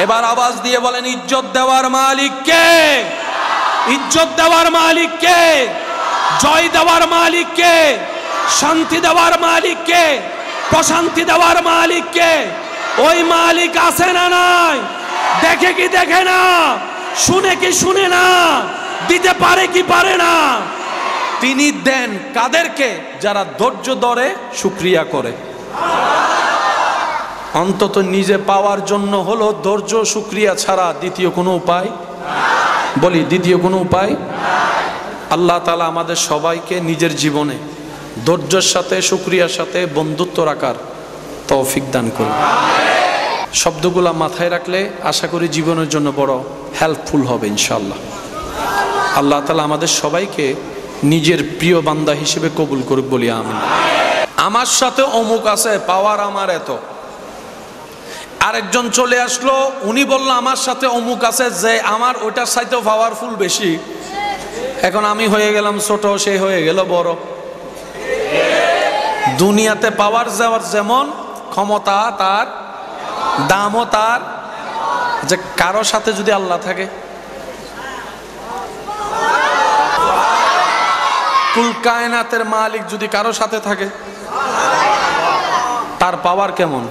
এবার আওয়াজ দিয়ে বলেন, ইজ্জত দেওয়ার মালিক কে? ইজ্জত দেওয়ার মালিক কে? জয় দেওয়ার মালিক কে? শান্তি দেওয়ার মালিক কে? প্রশান্তি দেওয়ার মালিক কে? ওই মালিক আছে না নাই? দেখে কি দেখে না? শুনে কি শুনে না? দিতে পারে কি পারে না? তিনি দেন কাদেরকে? যারা ধৈর্য ধরে শুকরিয়া করে। অন্তত নিজে পাওয়ার জন্য হলো ধৈর্য শুকরিয়া ছাড়া দ্বিতীয় কোনো উপায়, বলি দ্বিতীয় কোনো উপায়। আল্লাহ তাআলা আমাদের সবাইকে নিজের জীবনে ধৈর্যের সাথে শুকরিয়ার সাথে বন্ধুত্ব রাখার তৌফিক দান করুন। শব্দগুলা মাথায় রাখলে আশা করি জীবনের জন্য বড় হেল্পফুল হবে ইনশাআল্লাহ। আল্লাহ তাআলা আমাদের সবাইকে নিজের প্রিয় বান্দা হিসেবে কবুল করুক, বলি আমিন। আমার সাথে অমুক আছে, পাওয়ার আমার এত। আরেকজন চলে আসলো, উনি বলল আমার সাথে অমুক আছে, যে আমার ওটার সাথেও পাওয়ারফুল বেশি। এখন আমি হয়ে গেলাম ছোট, সে হয়ে গেল বড়। দুনিয়াতে পাওয়ার যাওয়ার যেমন, ক্ষমতা তার, দামও তার। যে কারো সাথে যদি আল্লাহ থাকে, কুল কায়নাতের মালিক যদি কারো সাথে থাকে, তার পাওয়ার কেমন।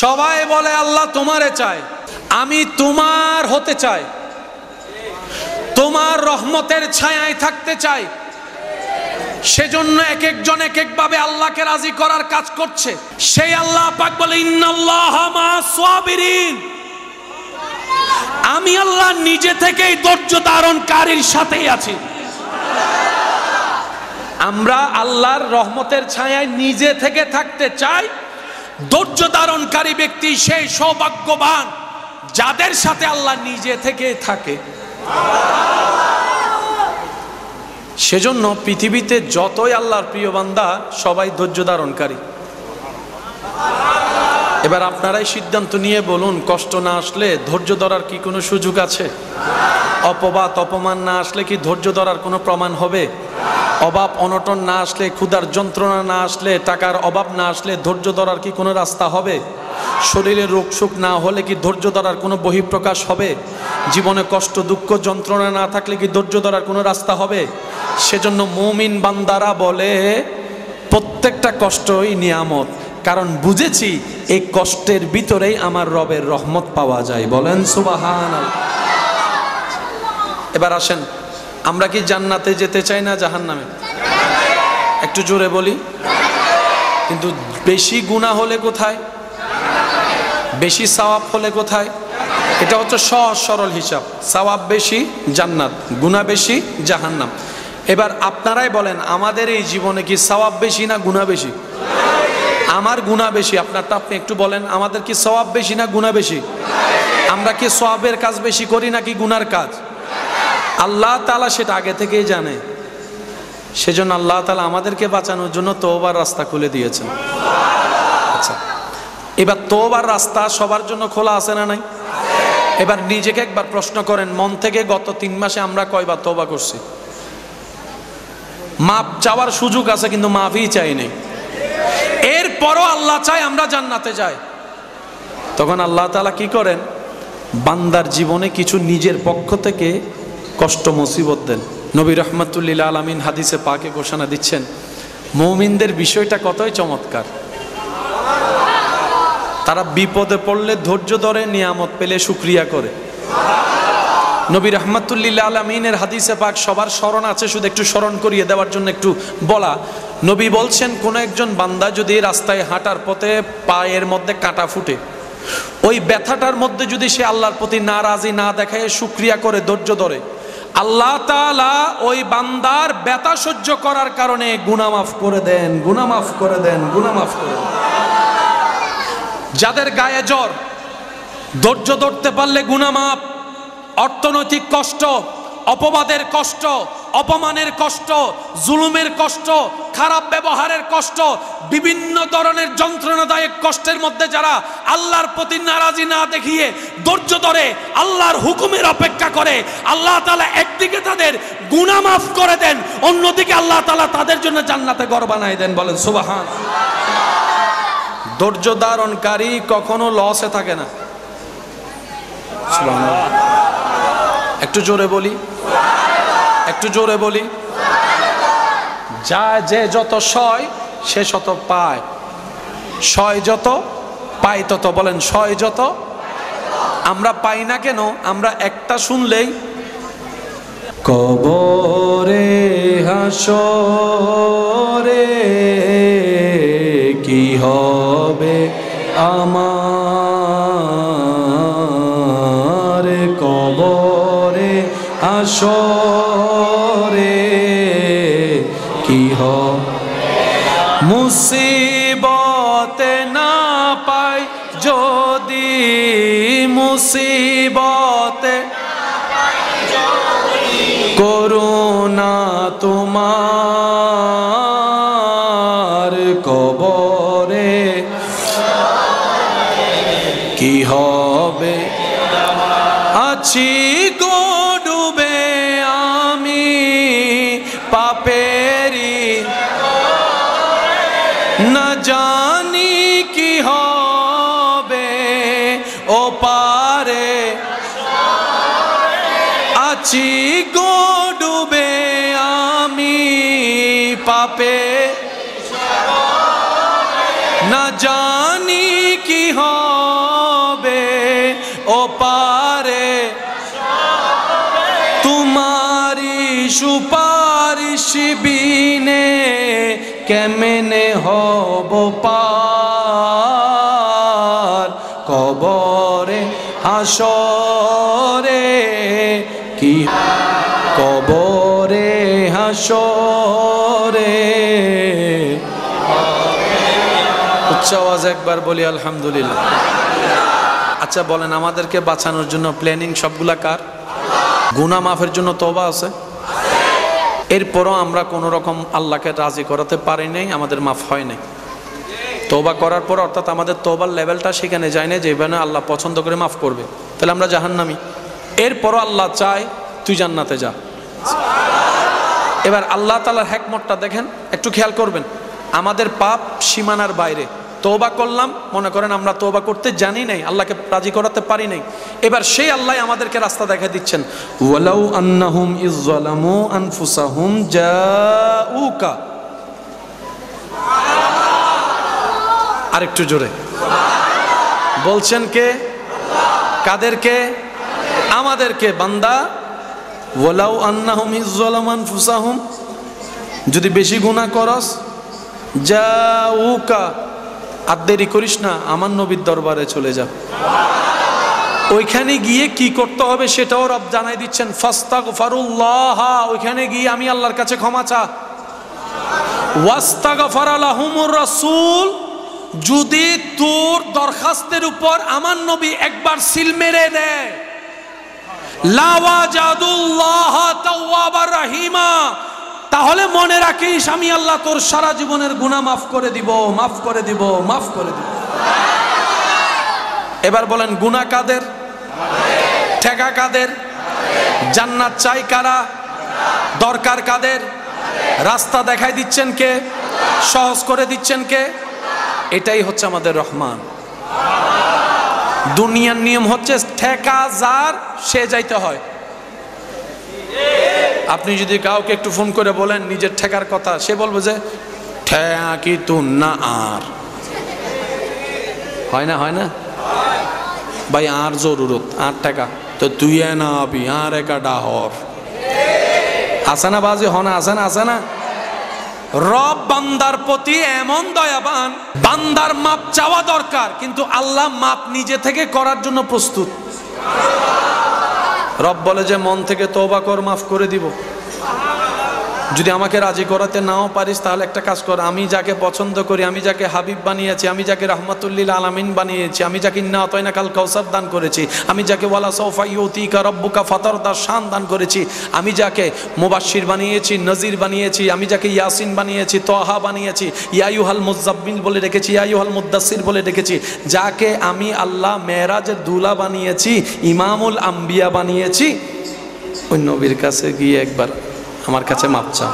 সবাই বলে আল্লাহ তোমারে চাই, আমি তোমার হতে চাই, তোমার রহমতের ছায়ায় থাকতে চাই। সেজন্য এক একজন এক এক ভাবে আল্লাহকে রাজি করার কাজ করছে। সেই আল্লাহ পাক বলে, ইন্নাল্লাহা মা'আস সাবিরিন, আমি আল্লাহ নিজে থেকেই ধৈর্য ধারণকারীর সাথেই আছি। আমরা আল্লাহর রহমতের ছায়ায় নিজে থেকে থাকতে চাই। ধৈর্য ধারণকারী ব্যক্তি সেই সৌভাগ্যবান যাদের সাথে আল্লাহ নিজে থেকে থাকে। সেজন্য পৃথিবীতে যতই আল্লাহর প্রিয় বান্দা, সবাই ধৈর্য ধারণকারী। এবার আপনারাই সিদ্ধান্ত নিয়ে বলুন, কষ্ট না আসলে ধৈর্য ধরার কি কোনো সুযোগ আছে? অপবাদ অপমান না আসলে কি ধৈর্য ধরার কোনো প্রমাণ হবে? অভাব অনটন না আসলে, ক্ষুধার যন্ত্রণা না আসলে, টাকার অভাব না আসলে ধৈর্য ধরার কি কোনো রাস্তা হবে? শরীরে রোগ সুখ না হলে কি ধৈর্য ধরার কোনো বহিঃপ্রকাশ হবে? জীবনে কষ্ট দুঃখ যন্ত্রণা না থাকলে কি ধৈর্য ধরার কোনো রাস্তা হবে? সেজন্য মুমিন বান্দারা বলে প্রত্যেকটা কষ্টই নিয়ামত, কারণ বুঝেছি এই কষ্টের ভিতরেই আমার রবের রহমত পাওয়া যায়। বলেন সুবহানাল্লাহ। এবার আসেন, আমরা কি জান্নাতে যেতে চাই না জাহান্নামে? একটু জোরে বলি। কিন্তু বেশি গুনাহ হলে কোথায়? বেশি সওয়াব হলে কোথায়? এটা হচ্ছে সহজ সরল হিসাব। সওয়াব বেশি জান্নাত, গুনাহ বেশি জাহান্নাম। এবার আপনারাই বলেন, আমাদের এই জীবনে কি সওয়াব বেশি না গুনাহ বেশি? আমার গুনাহ বেশি, আপনারটা আপনি একটু বলেন। আমাদের কি সওয়াব বেশি না গুনাহ বেশি? আমরা কি সওয়াবের কাজ বেশি করি নাকি গুনার কাজ? আল্লাহ তাআলা সেটা আগে থেকেই জানে। সেজন্য আল্লাহ তাআলা আমাদেরকে বাঁচানোর জন্য তওবার রাস্তা খুলে দিয়েছেন। আচ্ছা, এবার তওবার রাস্তা সবার জন্য খোলা আছে না নাই? এবার নিজেকে একবার প্রশ্ন করেন, মন থেকে গত 3 মাসে আমরা কয়বার তওবা করছি? মাপ চাওয়ার সুযোগ আছে কিন্তু মাফই চাই নাই। এরপরও আল্লাহ চায় আমরা জান্নাতে যাই। তখন আল্লাহ তাআলা কি করেন? বান্দার জীবনে কিছু নিজের পক্ষ থেকে কষ্ট মুসিবত দেন। নবী রাহমাতুল লিল আলামিন হাদিসে পাকে ঘোষণা দিচ্ছেন, মুমিনদের বিষয়টা কতই চমৎকার। তারা বিপদে পড়লে ধৈর্য ধরে, নিয়ামত পেলে শুকরিয়া করে। নবী রাহমাতুল লিল আলামিনের হাদিসে পাক সবার স্মরণ আছে, শুধু একটু স্মরণ করিয়ে দেওয়ার জন্য একটু বলা। নবী বলছেন, কোন একজন বান্দা যদি রাস্তায় হাঁটার পথে পায়ের মধ্যে কাঁটা ফুটে, ওই ব্যথাটার মধ্যে যদি সে আল্লাহর প্রতি নারাজি না দেখায়, শুকরিয়া করে, ধৈর্য ধরে, আল্লাহ তাআলা ওই বান্দার ব্যথা সহ্য করার কারণে গুনাহ মাফ করে দেন, গুনাহ মাফ করে দেন, গুনাহ মাফ করে দেন। যাদের গায়ে জ্বর, ধৈর্য ধরতে পারলে গুনাহ মাফ। অর্থনৈতিক কষ্ট, অপবাদের কষ্ট, অপমানের কষ্ট, জুলুমের কষ্ট, খারাপ ব্যবহারের কষ্ট, বিভিন্ন ধরনের যন্ত্রণাদায়ক কষ্টের মধ্যে যারা আল্লাহর প্রতি নারাজি না দেখিয়ে ধৈর্য ধরে, আল্লাহর হুকুমের অপেক্ষা করে, আল্লাহ তাআলা একদিকে তাদের গুনাহ মাফ করে দেন, অন্যদিকে আল্লাহ তাআলা তাদের জন্য জান্নাতে ঘর বানায় দেন। বলেন সুবহানাল্লাহ। ধৈর্য ধারণকারী কখনো লসে থাকে না। সুবহানাল্লাহ। একটু জোরে বলি, একটু জোরে বলি। যা যে যত সয় সে শত পায়, সয় যত পায় তত। বলেন সয় যত। আমরা পাই না কেন? আমরা একটা শুনলেই কবরে হাসরে কি হবে আমার, কবরে হাসরে কি হবে, মুসিবতে না পাই যদি, মুসিবতে করুণা তোমার, কবরে কি হবে, আছি গো ডুবে আমি পাপেরি, না জানি কি হবে ও পারে, আছি গো ডুবে আমি পাপে, না জানি কি হবে ও পারে, তোমারি সুপারিশ বিনে কেমনে হব পার, কবরে হাসরে কি, কবরে হাসরে। উচ্চ আওয়াজ একবার বলি আলহামদুলিল্লাহ। আচ্ছা বলেন, আমাদেরকে বাঁচানোর জন্য প্ল্যানিং সবগুলা কার? গুনাহ মাফের জন্য তওবা আছে, এরপরও আমরা কোনো রকম আল্লাহকে রাজি করাতে পারি নাই, আমাদের মাফ হয় নাই। তওবা করার পর অর্থাৎ আমাদের তওবার লেভেলটা সেখানে যায় না যেখানে আল্লাহ পছন্দ করে মাফ করবে, তাহলে আমরা জাহান্নামী। এরপরও আল্লাহ চায় তুই জান্নাতে যা। এবার আল্লাহ তাআলার হিকমতটা দেখেন, একটু খেয়াল করবেন। আমাদের পাপ সীমানার বাইরে, তওবা করলাম, মনে করেন আমরা তওবা করতে জানি নাই, আল্লাহকে রাজি করাতে পারি নাই, এবার সেই আল্লাহ আমাদেরকে রাস্তা দেখা দিচ্ছেন। ওয়ালাউ আন্নাহুম ইযযালামু আনফুসাহুম জাউকা, আরেকটু জোরে বলছেন কে? কাদেরকে? আমাদেরকে। বান্দা, ওয়ালাউ আন্নাহুম ইযযালামু আনফুসাহুম, যদি বেশি গুনাহ করস, জাউকা, আর দেরি করিস না, আমার নবীর দরবারে চলে যা। ওইখানে গিয়ে কি করতে হবে সেটাও রব জানাই দিচ্ছেন। ফাস্তাগফিরুল্লাহ, ওইখানে গিয়ে আমি আল্লাহর কাছে ক্ষমা চা। ওয়াস্তাগফারা লাহুমুর রাসূল, যদি তোর দরখাস্তের উপর আমার নবী একবার সিল মেরে দেয়, লাওয়াজাদুল্লাহ তাওয়াবার রহিমা, তাহলে মনে রাখিস আমি আল্লাহ তোর সারা জীবনের গুনাহ মাফ করে দিব, মাফ করে দিব, মাফ করে দিব। এবার বলেন গুনাহ কাদের? ঠেকা কাদের? জান্নাত চাই কারা? দরকার কাদের? রাস্তা দেখাই দিচ্ছেন কে? সহজ করে দিচ্ছেন কে? এটাই হচ্ছে আমাদের রহমান। দুনিয়ার নিয়ম হচ্ছে ঠেকা যার সে যাইতে হয়। আপনি যদি কাউকে একটু ফোন করে বলেন নিজের ঠেকার কথা, সে বলবে যে ঠেয়া কি তু না আর হয় না, হয় না ভাই, আর জরুরত, আর টাকা তো তুই না আবি আর একা ডাহর আছে না বাজি হনা, আছে না, আছে না? রব বান্দার প্রতি এমন দয়াবান, বান্দার মাপ চাওয়া দরকার, কিন্তু আল্লাহ মাপ নিজে থেকে করার জন্য প্রস্তুত। রব বলে যে মন থেকে তওবা কর, মাফ করে দিব। যদি আমাকে রাজি করাতে নাও পারিস তাহলে একটা কাজ কর, আমি যাকে পছন্দ করি, আমি যাকে হাবিব বানিয়েছি, আমি যাকে রাহমাতুল্লিল আলামিন বানিয়েছি, আমি যাকে ইন্না আতাইনা কাল কাউসার দান করেছি, আমি যাকে ওয়ালা সাউফা ইউতিকা রাব্বুকা ফাতারদার শান দান করেছি, আমি যাকে মুবাশশির বানিয়েছি, নজির বানিয়েছি, আমি যাকে ইয়াসিন বানিয়েছি, তাহা বানিয়েছি, ইয়া আইয়ুহাল মুযাম্মিল বলে রেখেছি, ইয়া আইয়ুহাল মুদ্দাসসির বলে রেখেছি, যাকে আমি আল্লাহ মেরাজের দুলা বানিয়েছি, ইমামুল আম্বিয়া বানিয়েছি, ওই নবীর কাছে গিয়ে একবার আমার কাছে মাপ চাও।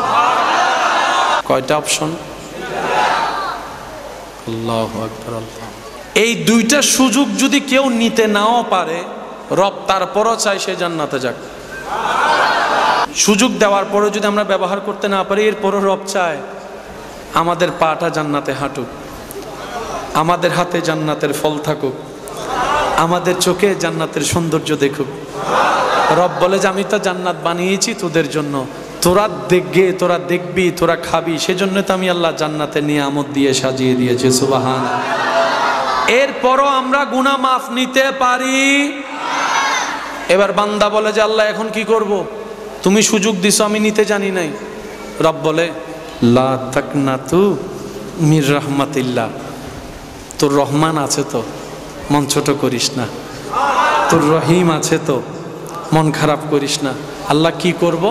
কয়টা অপশন? আল্লাহু আকবার। এই দুইটা সুযোগ যদি কেউ নিতে নাও পারে, রব তারপরও চাই সে জান্নাতে যাক। সুযোগ দেওয়ার পরে যদি আমরা ব্যবহার করতে না পারি, এরপরও রব চায় আমাদের পাটা জান্নাতে হাঁটুক, আমাদের হাতে জান্নাতের ফল থাকুক, আমাদের চোখে জান্নাতের সৌন্দর্য দেখুক। রব বলে যে আমি তো জান্নাত বানিয়েছি তোদের জন্য, তোরা দেখবে, তোরা দেখবি, তোরা খাবি, সেজন্য তো আমি আল্লাহ জান্নাতে নিয়ামত দিয়ে সাজিয়ে দিয়েছি। সুবহান। এরপরও আমরা গুনাহ মাফ নিতে পারি। এবার বান্দা বলে যে আল্লাহ এখন কি করব? তুমি সুযোগ দিছো, আমি নিতে জানি নাই। রব বলে লা তাকনাতু মির রাহমাতিল্লাহ, তোর রহমান আছে তো, মন ছোট করিস না, তোর রহিম আছে তো, মন খারাপ করিস না। আল্লাহ কি করব?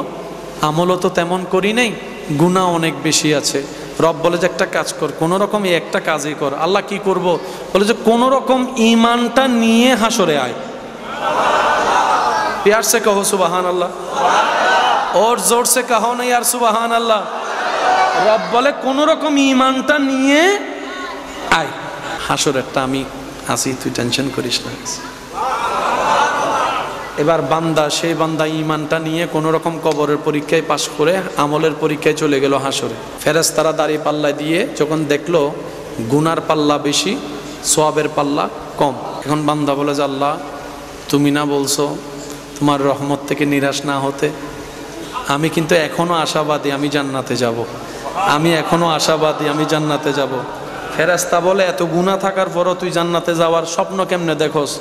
আমলও তো তেমন করি নাই, গুনাহ অনেক বেশি আছে। রব বলে যে একটা কাজ কর, কোনো রকম একটা কাজই কর। আল্লাহ কি করব? বলে যে কোনো রকম ঈমানটা নিয়ে হাসরে আয়। प्यार से कहो सुबहान अल्लाह, और जोर से कहो ना यार सुबहान अल्लाह। রব বলে কোন রকম ঈমানটা নিয়ে আয়, হাসরেরটা আমি আসি, তুই টেনশন করিস না। এবার বান্দা, সেই বান্দা ঈমানটা নিয়ে কোন রকম কবরের পরীক্ষায় পাশ করে আমলের পরীক্ষায় চলে গেল হাসরে। ফেরেশতারা দাড়ি পাল্লা দিয়ে যখন দেখলো গুনার পাল্লা বেশি, সওয়াবের পাল্লা কম, এখন বান্দা বলে যে আল্লাহ তুমি না বলছো তোমার রহমত থেকে নিরাশ না হতে? আমি কিন্তু এখনো আশাবাদী আমি জান্নাতে যাব, আমি এখনো আশাবাদী আমি জান্নাতে যাব। ফেরেশতা বলে এত গুনাহ থাকার পরও তুই জান্নাতে যাওয়ার স্বপ্ন কেমনে দেখোস?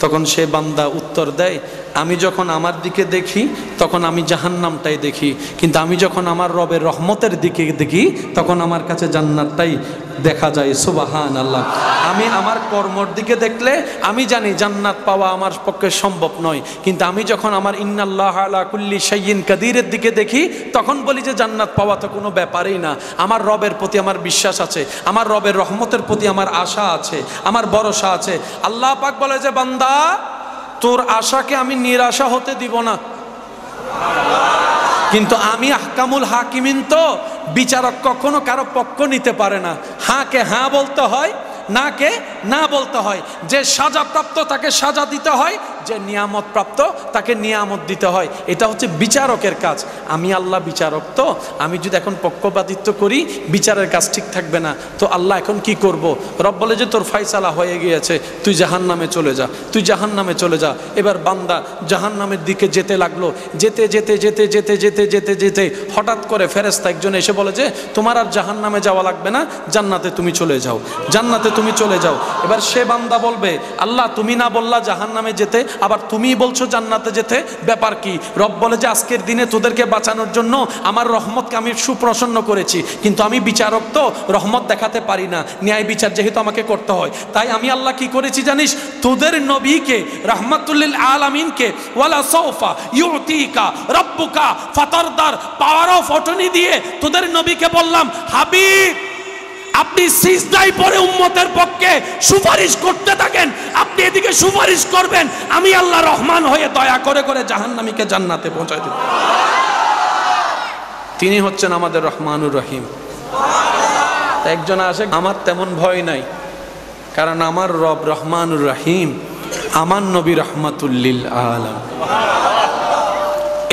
তখন সে বান্দা উত্তর দেয়, আমি যখন আমার দিকে দেখি তখন আমি জাহান্নামটাই দেখি, কিন্তু আমি যখন আমার রবের রহমতের দিকে দেখি তখন আমার কাছে জান্নাতটাই দেখা যায়। সুবহান আল্লাহ। আমি আমার কর্মর দিকে দেখলে আমি জানি জান্নাত পাওয়া আমার পক্ষে সম্ভব নয়, কিন্তু আমি যখন আমার ইন্নাল্লাহ আলা কুল্লি শাইইন কাদিরের দিকে দেখি তখন বলি যে জান্নাত পাওয়া তো কোনো ব্যাপারই না। আমার রবের প্রতি আমার বিশ্বাস আছে, আমার রবের রহমতের প্রতি আমার আশা আছে, আমার ভরসা আছে। আল্লাহ পাক বলে যে বান্দা তোর আশাকে আমি নিরাশা হতে দিব না, কিন্তু আমি আহকামুল হাকিমিন, তো বিচারক কখনো কারো পক্ষ নিতে পারে না। হ্যাঁ কে হ্যাঁ বলতে হয়, না কে না বলতে হয়। যে সাজাপ্রাপ্ত তাকে সাজা দিতে হয়, যে নিয়ামত প্রাপ্ত তাকে নিয়ামত দিতে হয়। এটা হচ্ছে বিচারকের কাজ। আমি আল্লাহ বিচারক, তো আমি যদি এখন পক্ষপাতিত্ব করি বিচারের কাজ ঠিক থাকবে না। তো আল্লাহ এখন কি করব? রব বলে যে তোর ফায়সালা হয়ে গিয়েছে, তুই জাহান্নামে চলে যা, তুই জাহান্নামে চলে যা। এবার বান্দা জাহান্নামের দিকে যেতে লাগলো। যেতে যেতে যেতে যেতে যেতে যেতে যেতে হঠাৎ করে ফেরেশতা একজন এসে বলে যে তোমার আর জাহান্নামে যাওয়া লাগবে না, জান্নাতে তুমি চলে যাও, জান্নাতে তুমি চলে যাও। এবার সে বান্দা বলবে আল্লাহ তুমি না বললা জাহান্নামে যেতে, আবার তুমিই বলছো জান্নাতে যেতে, ব্যাপার কি? রব বলে যে আজকের দিনে তোদেরকে বাঁচানোর জন্য আমার রহমতকে আমি সুপ্রসন্ন করেছি, কিন্তু আমি বিচারক তো রহমত দেখাতে পারি না, ন্যায় বিচার যেহেতু আমাকে করতে হয়, তাই আমি আল্লাহ কি করেছি জানিস? তোদের নবীকে রাহমাতুল্লিল আলামিনকে ওয়ালা সাউফা ইউতিকা রাব্বুকা ফাতারদার পাওয়ার অফ অটর্নি দিয়ে তোদের নবীকে বললাম, হাবিব আপনি সিজদায় পড়ে উম্মতের পক্ষে সুপারিশ করতে থাকেন, আপনি এদিকে সুপারিশ করবেন, আমি আল্লাহ রহমান হয়ে দয়া করে করে জাহান্নামীকে জান্নাতে পৌঁছায় দেব। তিনি হচ্ছেন আমাদের রহমানুর রহিম। একজন আসে, আমার তেমন ভয় নাই, কারণ আমার রব রহমানুর রহিম, আমার নবী রহমাতুল্লিল আলামিন।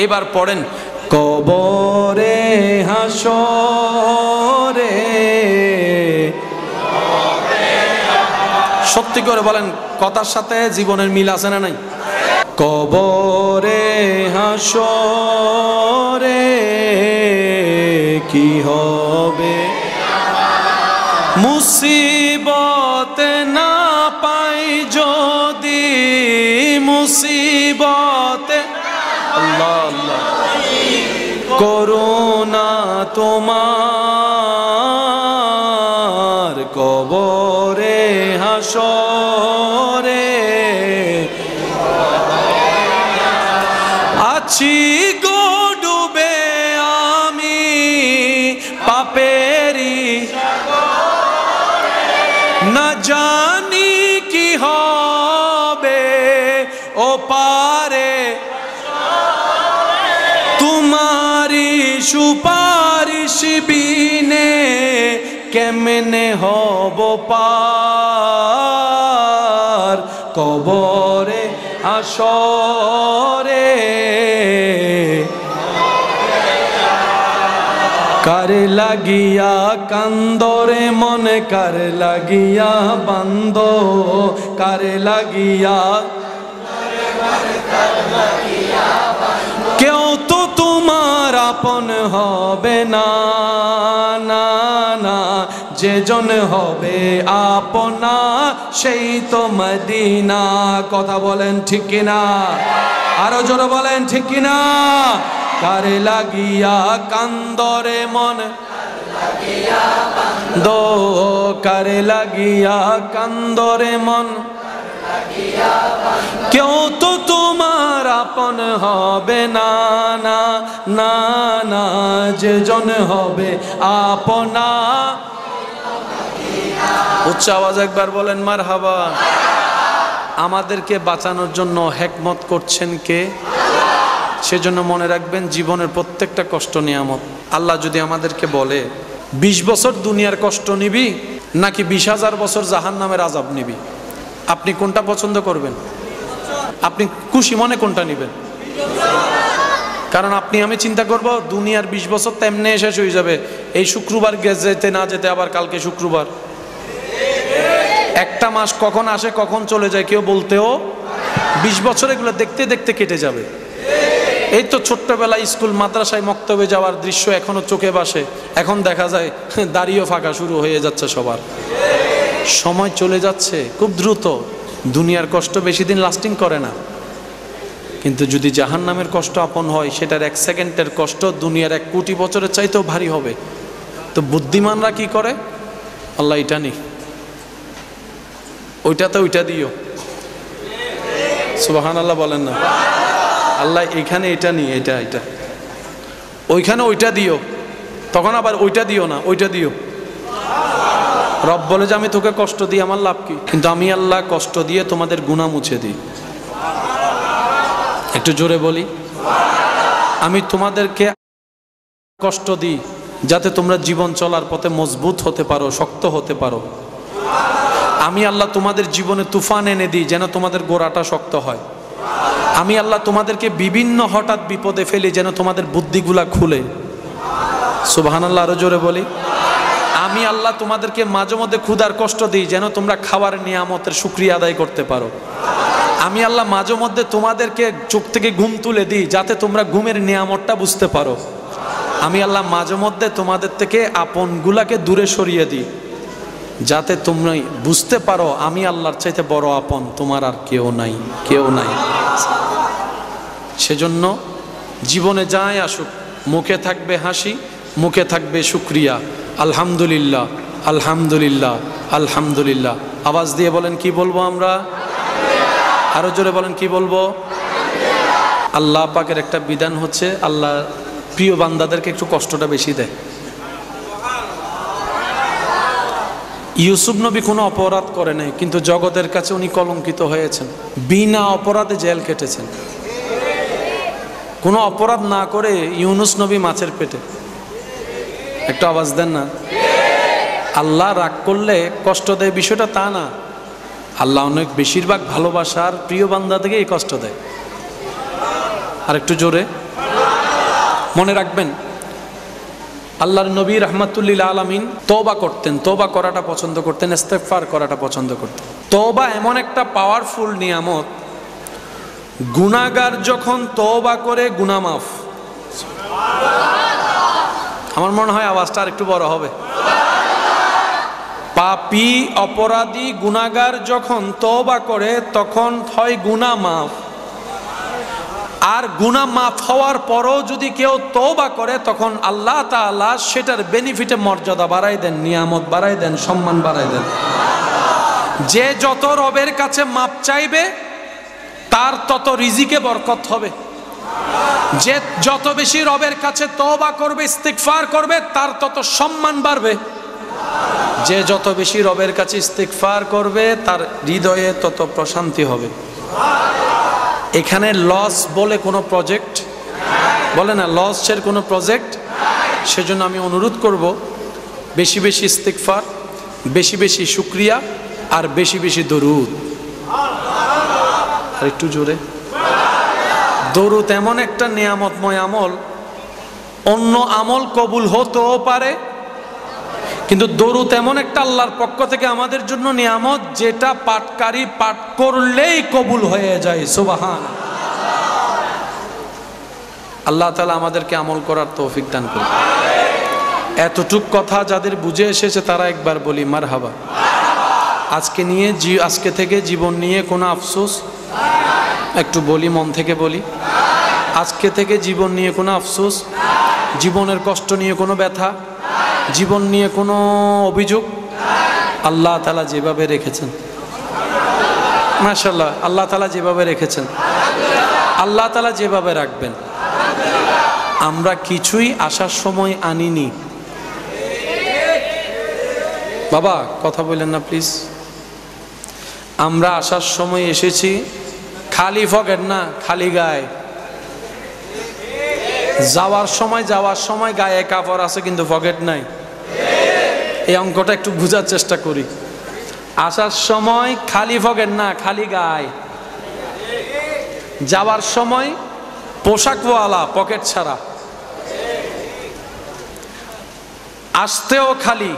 এবার পড়েন, কবরে হাসরে, সত্যি করে বলেন কথার সাথে জীবনের মিল আছে না নাই? কবরে হাসরে কি হবে, মুসিবতে না পাই যদি, মুসিবতে আল্লাহ আল্লাহ করুণা তোমার, কবরে হাসরে আছি গো ডুবে আমি পাপেরি, না জানি কি হবে ও পারে, তোমারি সুপারিশ বিনে কেমনে হব পার, কবরে হাসরে কার লাগিয়া কান্দরে মনে, কার লাগিয়া বান্দ, কার লাগিয়া কেউ তো তোমার আপন হবে না, না না, যেজন হবে আপনা সেই তো মদিনা। কথা বলেন ঠিক কিনা? আরো জোরে বলেন ঠিক কিনা? কার লাগিয়া কান্দরে মন দো, কার লাগিয়া কান্দরে মন, কেউ তো তোমার আপন হবে না, না না না, যেজন হবে আপনা। উচ্চ আওয়াজ একবার বলেন মারহাবা। আমাদেরকে বাঁচানোর জন্য হিকমত করছেন কে? সেজন্য মনে রাখবেন জীবনের প্রত্যেকটা কষ্ট নিয়ামত। আল্লাহ যদি আমাদেরকে বলে 20 বছর দুনিয়ার কষ্ট নিবি নাকি 20,000 বছর জাহান্নামের আযাব নিবি, আপনি কোনটা পছন্দ করবেন? আপনি খুশি মনে কোনটা নেবেন? কারণ আপনি আমি চিন্তা করব দুনিয়ার 20 বছর তো এমনি শেষ হয়ে যাবে, এই শুক্রবার যেতে না যেতে আবার কালকে শুক্রবার, একটা মাস কখন আসে কখন চলে যায় কেউ বলতেও, 20 বছর এগুলো দেখতে দেখতে কেটে যাবে। এই তো ছোট্টবেলায় স্কুল মাদ্রাসায় মক্তবে যাওয়ার দৃশ্য এখনো চোখে ভাসে, এখন দেখা যায় দাড়িও ফাঁকা শুরু হয়ে যাচ্ছে সবার। সময় চলে যাচ্ছে খুব দ্রুত, দুনিয়ার কষ্ট বেশি দিন লাস্টিং করে না, কিন্তু যদি জাহান্নামের কষ্ট আপন হয় সেটার 1 সেকেন্ডের কষ্ট দুনিয়ার 1 কোটি বছরের চাইতেও ভারী হবে। তো বুদ্ধিমানরা কি করে? আল্লাহ এটা নি, ওইটাতে ওইটা দিও, সুবহানাল্লাহ বলেন না, আল্লাহ এখানে এটা নি, এটা এটা ওইখানে ওইটা দিও, তখন আবার ওইটা দিও না, ওইটা দিও। রব বলে যে আমি তোকে কষ্ট দিই আমার লাভ কি? কিন্তু আমি আল্লাহ কষ্ট দিয়ে তোমাদের গুনাহ মুছে দিই। একটু জোরে বলি, আমি তোমাদেরকে কষ্ট দিই যাতে তোমরা জীবন চলার পথে মজবুত হতে পারো, শক্ত হতে পারো। আমি আল্লাহ তোমাদের জীবনে তুফান এনে দিই যেন তোমাদের গোড়াটা শক্ত হয়। আমি আল্লাহ তোমাদেরকে বিভিন্ন হঠাৎ বিপদে ফেলি যেন তোমাদের বুদ্ধিগুলা খুলে। সুবহানাল্লাহ, আরো জোরে বলি। আমি আল্লাহ তোমাদেরকে মাঝে মধ্যে ক্ষুধার কষ্ট দিই যেন তোমরা খাবার নিয়ামতের শুকরিয়া আদায় করতে পারো। আমি আল্লাহ মাঝে মধ্যে তোমাদেরকে চোখ থেকে ঘুম তুলে দিই যাতে তোমরা ঘুমের নিয়ামতটা বুঝতে পারো। আমি আল্লাহ মাঝে মধ্যে তোমাদের থেকে আপনগুলাকে দূরে সরিয়ে দিই যাতে তোমরা বুঝতে পারো আমি আল্লাহর চাইতে বড় আপন তোমার আর কেউ নাই, কেউ নাই। সেজন্য জীবনে যায় আসুক মুখে থাকবে হাসি, মুখে থাকবে শুকরিয়া, আলহামদুলিল্লাহ আলহামদুলিল্লাহ আলহামদুলিল্লাহ। আওয়াজ দিয়ে বলেন কি বলবো আমরা? আরো জোরে বলেন কি বলবো? আল্লাহ পাকের একটা বিধান হচ্ছে আল্লাহ প্রিয় বান্দাদেরকে একটু কষ্টটা বেশি দেয়। ইউসুফ নবী কোনো অপরাধ করে নাই, কিন্তু জগতের কাছে উনি কলঙ্কিত হয়েছেন, বিনা অপরাধে জেল কেটেছেন। কোনো অপরাধ না করে ইউনুস নবী মাছের পেটে। একটু আওয়াজ দেন না। আল্লাহ রাগ করলে কষ্ট দেয় বিষয়টা তা না, আল্লাহ অনেক বেশিরভাগ ভালোবাসার প্রিয় বান্দা থেকে এই কষ্ট দেয়। আর একটু জোরে মনে রাখবেন, আল্লাহর নবী রাহমাতুল্লিল আলামিন তওবা করতেন, তওবা করাটা পছন্দ করতেন, ইস্তেগফার করাটা পছন্দ করতেন। তওবা এমন একটা পাওয়ারফুল নিয়ামত, গুনাহগার যখন তওবা করে গুনাহ মাফ। আমার মনে হয় আওয়াজটা আর একটু বড় হবে। পাপী অপরাধী গুনাহগার যখন তওবা করে তখন হয় গুনাহ মাফ। আর গুনাহ মাফ হওয়ার পরও যদি কেউ তওবা করে তখন আল্লাহ তাআলা সেটার বেনিফিটে মর্যাদা বাড়াই দেন, নিয়ামত বাড়াই দেন, সম্মান বাড়াই দেন। যে যত রবের কাছে মাপ চাইবে তার তত রিজিকে বরকত হবে। যে যত বেশি রবের কাছে তওবা করবে, ইস্তিগফার করবে, তার তত সম্মান বাড়বে। যে যত বেশি রবের কাছে ইস্তিগফার করবে তার হৃদয়ে তত প্রশান্তি হবে। এখানে লস বলে কোনো প্রজেক্ট বলে না, লসের কোনো প্রজেক্ট। সেজন্য আমি অনুরোধ করব বেশি বেশি ইস্তিগফার, বেশি বেশি শুকরিয়া, আর বেশি বেশি দরুদ। আর একটু জোরে। দরুদ এমন একটা নিয়ামতময় আমল, অন্য আমল কবুল হতেও পারে, কিন্তু দরুদ এমন একটা আল্লাহর পক্ষ থেকে আমাদের জন্য নিয়ামত, যেটা পাঠকারী পাঠ করলেই কবুল হয়ে যায়। সুবহান আল্লাহ তাআলা আমাদেরকে আমল করার তৌফিক দান করুন। এতটুক কথা যাদের বুঝে এসেছে তারা একবার বলি মারহাবা। আজকে থেকে জীবন নিয়ে কোনো আফসোস, একটু বলি মন থেকে বলি, আজকে থেকে জীবন নিয়ে কোনো আফসোস, জীবনের কষ্ট নিয়ে কোনো ব্যথা, জীবন নিয়ে কোনো অভিযোগ, আল্লাহ তাআলা যেভাবে রেখেছেন, মাশাআল্লাহ, আল্লাহ তাআলা যেভাবে রেখেছেন আল্লাহ তাআলা যেভাবে রাখবেন। আমরা কিছুই আসার সময় আনিনি। বাবা কথা বললেন না প্লিজ। আমরা আসার সময় এসেছি খালি পকেট না, খালি গায়ে। যাওয়ার সময় গায়ে কাপড় আছে কিন্তু পকেট নাই। এই অঙ্কটা একটু বোঝার চেষ্টা করি। আসার সময় খালি পকেট না, খালি গায়ে। যাওয়ার সময় পোশাকওয়ালা, পকেট ছাড়া। আসতেও খালি,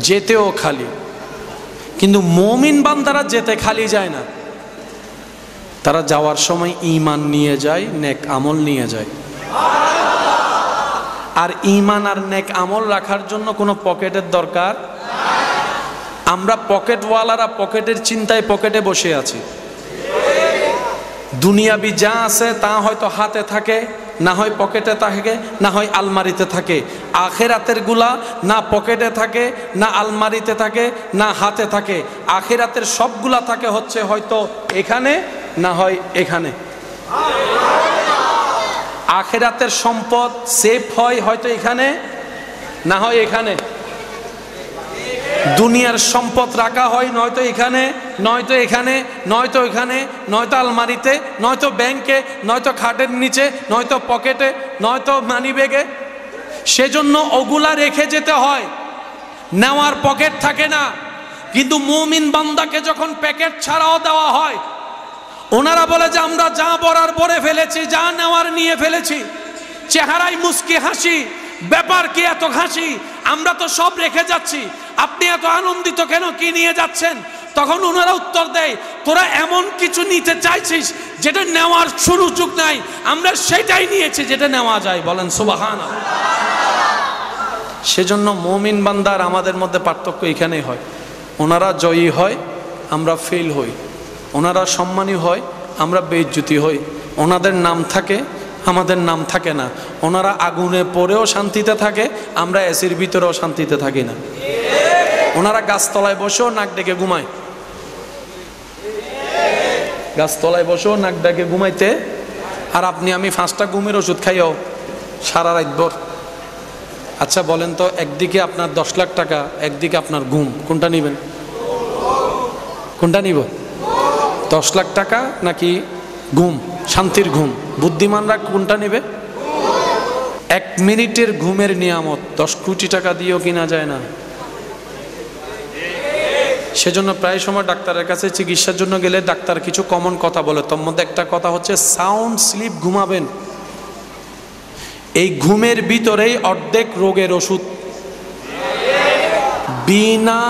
যেতেও খালি। কিন্তু মুমিন বান্দারা যেতে খালি যায় না, তারা যাওয়ার সময় ঈমান নিয়ে যায়, নেক আমল নিয়ে যায়। আর ঈমান আর নেক আমল রাখার জন্য কোনো পকেটের দরকার। আমরা পকেটওয়ালারা পকেটের চিন্তায় পকেটে বসে আছি। দুনিয়াবি যা আছে তা হয়তো হাতে থাকে, না হয় পকেটে থাকে, না হয় আলমারিতে থাকে। আখিরাতের গুলা না পকেটে থাকে, না আলমারিতে থাকে, না হাতে থাকে। আখিরাতের সবগুলা থাকে হচ্ছে হয়তো এখানে, না হয় এখানে। আখিরাতের সম্পদ সেফ হয় হয়তো এখানে, না হয় এখানে। দুনিয়ার সম্পদ রাখা হয় নয়তো এখানে, নয়তো এখানে, নয়তো এখানে, নয়তো আলমারিতে, নয়তো ব্যাংকে, নয়তো খাটের নিচে, নয়তো পকেটে, নয়তো মানি ব্যাগে। সেজন্য ওগুলা রেখে যেতে হয়, নেওয়ার পকেট থাকে না। কিন্তু মুমিন বান্দাকে যখন প্যাকেট ছাড়াও দেওয়া হয়, ওনারা বলে যে আমরা যা বরার ভরে ফেলেছি, যা নেওয়ার নিয়ে ফেলেছি। চেহারায় মুস্কি হাসি, ব্যাপার কি এত হাসি, আমরা তো সব রেখে যাচ্ছি, আপনি এত আনন্দিত কেন, কি নিয়ে যাচ্ছেন? তখন ওনারা উত্তর দেয়, তোরা এমন কিছু নিতে চাইছিস যেটা নেওয়ার সুযোগ নাই, আমরা সেটাই নিয়েছি যেটা নেওয়া যায়। বলেন সুবহানাল্লাহ। সেজন্য মুমিন বান্দার আমাদের মধ্যে পার্থক্য এখানেই হয়, ওনারা জয়ী হয়, আমরা ফেল হই, ওনারা সম্মানী হয়, আমরা বেইজ্জতি হই, ওনাদের নাম থাকে, আমাদের নাম থাকে না, ওনারা আগুনে পড়েও শান্তিতে থাকে, আমরা এসির ভিতরেও শান্তিতে থাকি না, ওনারা গাছতলায় বসেও নাক ডেকে ঘুমায়, গাছতলায় বসেও নাক ডেকে ঘুমাইতে, আর আপনি আমি 5টা ঘুমের ওষুধ খাইও সারা রাত ভর। আচ্ছা বলেন তো, একদিকে আপনার 10 লাখ টাকা, একদিকে আপনার ঘুম, কোনটা নেবেন? কোনটা নিব? 10 লাখ টাকা নাকি ঘুম, শান্তির ঘুম? বুদ্ধিমানরা কোনটা নেবে? 1 মিনিটের ঘুমের নিয়ামত 10 কোটি টাকা দিয়েও কিনা যায় না। সেজন্য প্রায় সময় ডাক্তারের কাছে চিকিৎসার জন্য গেলে ডাক্তার কিছু কমন কথা বলে, তার মধ্যে একটা কথা হচ্ছে সাউন্ড স্লিপ ঘুমাবেন। এই ঘুমের ভিতরেই অর্ধেক রোগের ওষুধ, বিনা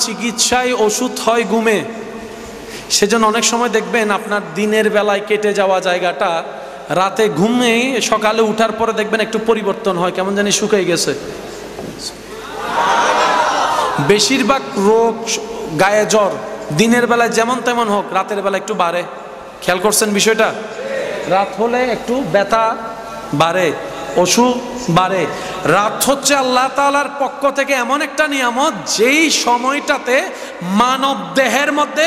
চিকিৎসায় ওষুধ হয় ঘুমে। সেজন্য অনেক সময় দেখবেন আপনার দিনের বেলায় কেটে যাওয়া জায়গাটা রাতে ঘুমে সকালে উঠার পরে দেখবেন একটু পরিবর্তন হয়, কেমন জানি শুকিয়ে গেছে। বেশিরভাগ রোগ, গায়ে জ্বর দিনের বেলায় যেমন তেমন হোক, রাতের বেলা একটু বাড়ে। খেয়াল করছেন বিষয়টা? রাত হলে একটু ব্যথা বাড়ে, অসুখ বাড়ে। রাত হচ্ছে আল্লাহ তাআলার পক্ষ থেকে এমন একটা নিয়ামত, যেই সময়টাতে মানব দেহের মধ্যে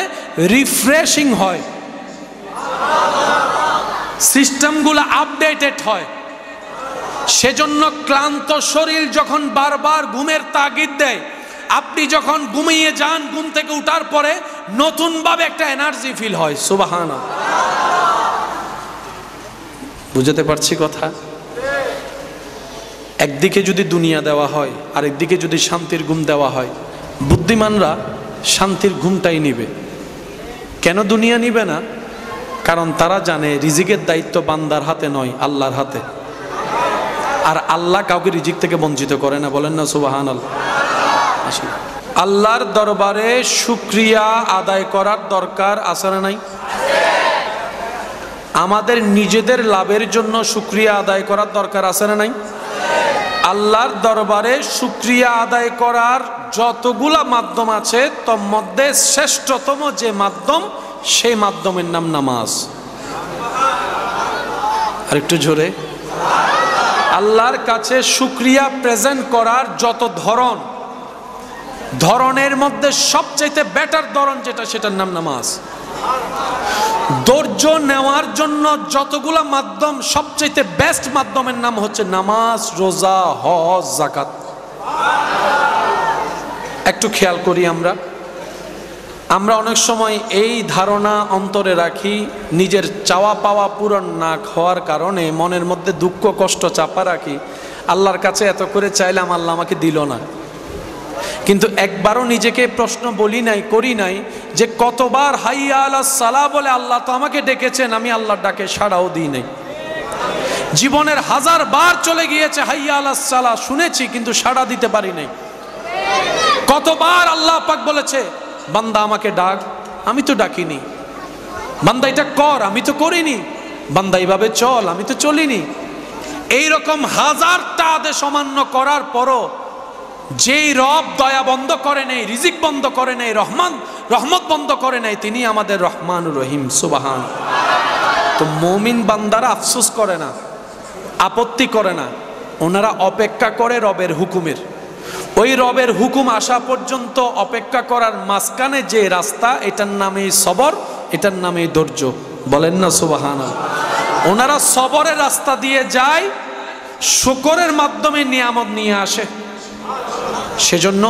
রিফ্রেশিং হয়, সিস্টেমগুলো আপডেটেড হয়। সেজন্য ক্লান্ত শরীর যখন বারবার ঘুমের তাগিদ দেয়, আপনি যখন ঘুমিয়ে যান, ঘুম থেকে উঠার পরে নতুন ভাবে একটা এনার্জি ফিল হয়। সুবহানাল্লাহ, বুঝতে পারছি কথা? একদিকে যদি দুনিয়া দেওয়া হয়, আর একদিকে যদি শান্তির ঘুম দেওয়া হয়, বুদ্ধিমানরা শান্তির ঘুমটাই নিবে। কেন দুনিয়া নিবে না? কারণ তারা জানে রিজিকের দায়িত্ব বান্দার হাতে নয়, আল্লাহর হাতে। আর আল্লাহ কাউকে রিজিক থেকে বঞ্চিত করে না, বলেন না সুবহানাল্লাহ। আল্লাহর দরবারে শুকরিয়া আদায় করার দরকার আছে না নাই? আমাদের নিজেদের লাভের জন্য শুকরিয়া আদায় করার দরকার আছে না নাই? আল্লাহর দরবারে শুকরিয়া আদায় করার যতগুলা মাধ্যম আছে, তার মধ্যে শ্রেষ্ঠতম যে মাধ্যম, সেই মাধ্যমের নাম নামাজ। আর একটু জোরে, আল্লাহর কাছে শুকরিয়া প্রেজেন্ট করার যত ধরনের মধ্যে সবচেয়ে বেটার ধরন যেটা, সেটার নাম নামাজ। ধৈর্য নেওয়ার জন্য যতগুলা মাধ্যম, সবচেয়ে বেস্ট মাধ্যমের নাম হচ্ছে নামাজ, রোজা, হজ, যাকাত। একটু খেয়াল করি, আমরা অনেক সময় এই ধারণা অন্তরে রাখি, নিজের চাওয়া পাওয়া পূরণ না হওয়ার কারণে মনের মধ্যে দুঃখ কষ্ট চাপা রাখি, আল্লাহর কাছে এত করে চাইলাম, আল্লাহ আমাকে দিল না। কিন্তু একবারও নিজেকে প্রশ্ন করি নাই যে কতবার হাইয়া আলাস সালাহ বলে আল্লাহ তো আমাকে ডেকেছেন, আমি আল্লাহর ডাকে সাড়াও দিই নাই। জীবনের 1000 বার চলে গিয়েছে হাইয়া আলাস সালাহ, শুনেছি কিন্তু সাড়া দিতে পারি নাই। কতবার আল্লাহ পাক বলেছে বান্দা আমাকে ডাক, আমি তো ডাকিনি। বান্দা এটা কর, আমি তো করিনি। বান্দা এইভাবে চল, আমি তো চলিনি। এইরকম 1000টা আদেশ অমান্য করার পরও যেই রব দয়া বন্ধ করে নেই, রিজিক বন্ধ করে নেই, রহমত বন্ধ করে নেই, তিনি আমাদের রহমানুর রহিম। সুবহান। তো মুমিন বান্দারা আফসোস করে না, আপত্তি করে না, ওনারা অপেক্ষা করে রবের হুকুমের। ওই রবের হুকুম আসা পর্যন্ত অপেক্ষা করার মাঝখানে যে রাস্তা, এটার নামেই সবর, এটার নামেই ধৈর্য। বলেন না সুবহানাল্লাহ। ওনারা সবরের রাস্তা দিয়ে যায়, শুকরের মাধ্যমে নিয়ামত নিয়ে আসে। সেজন্য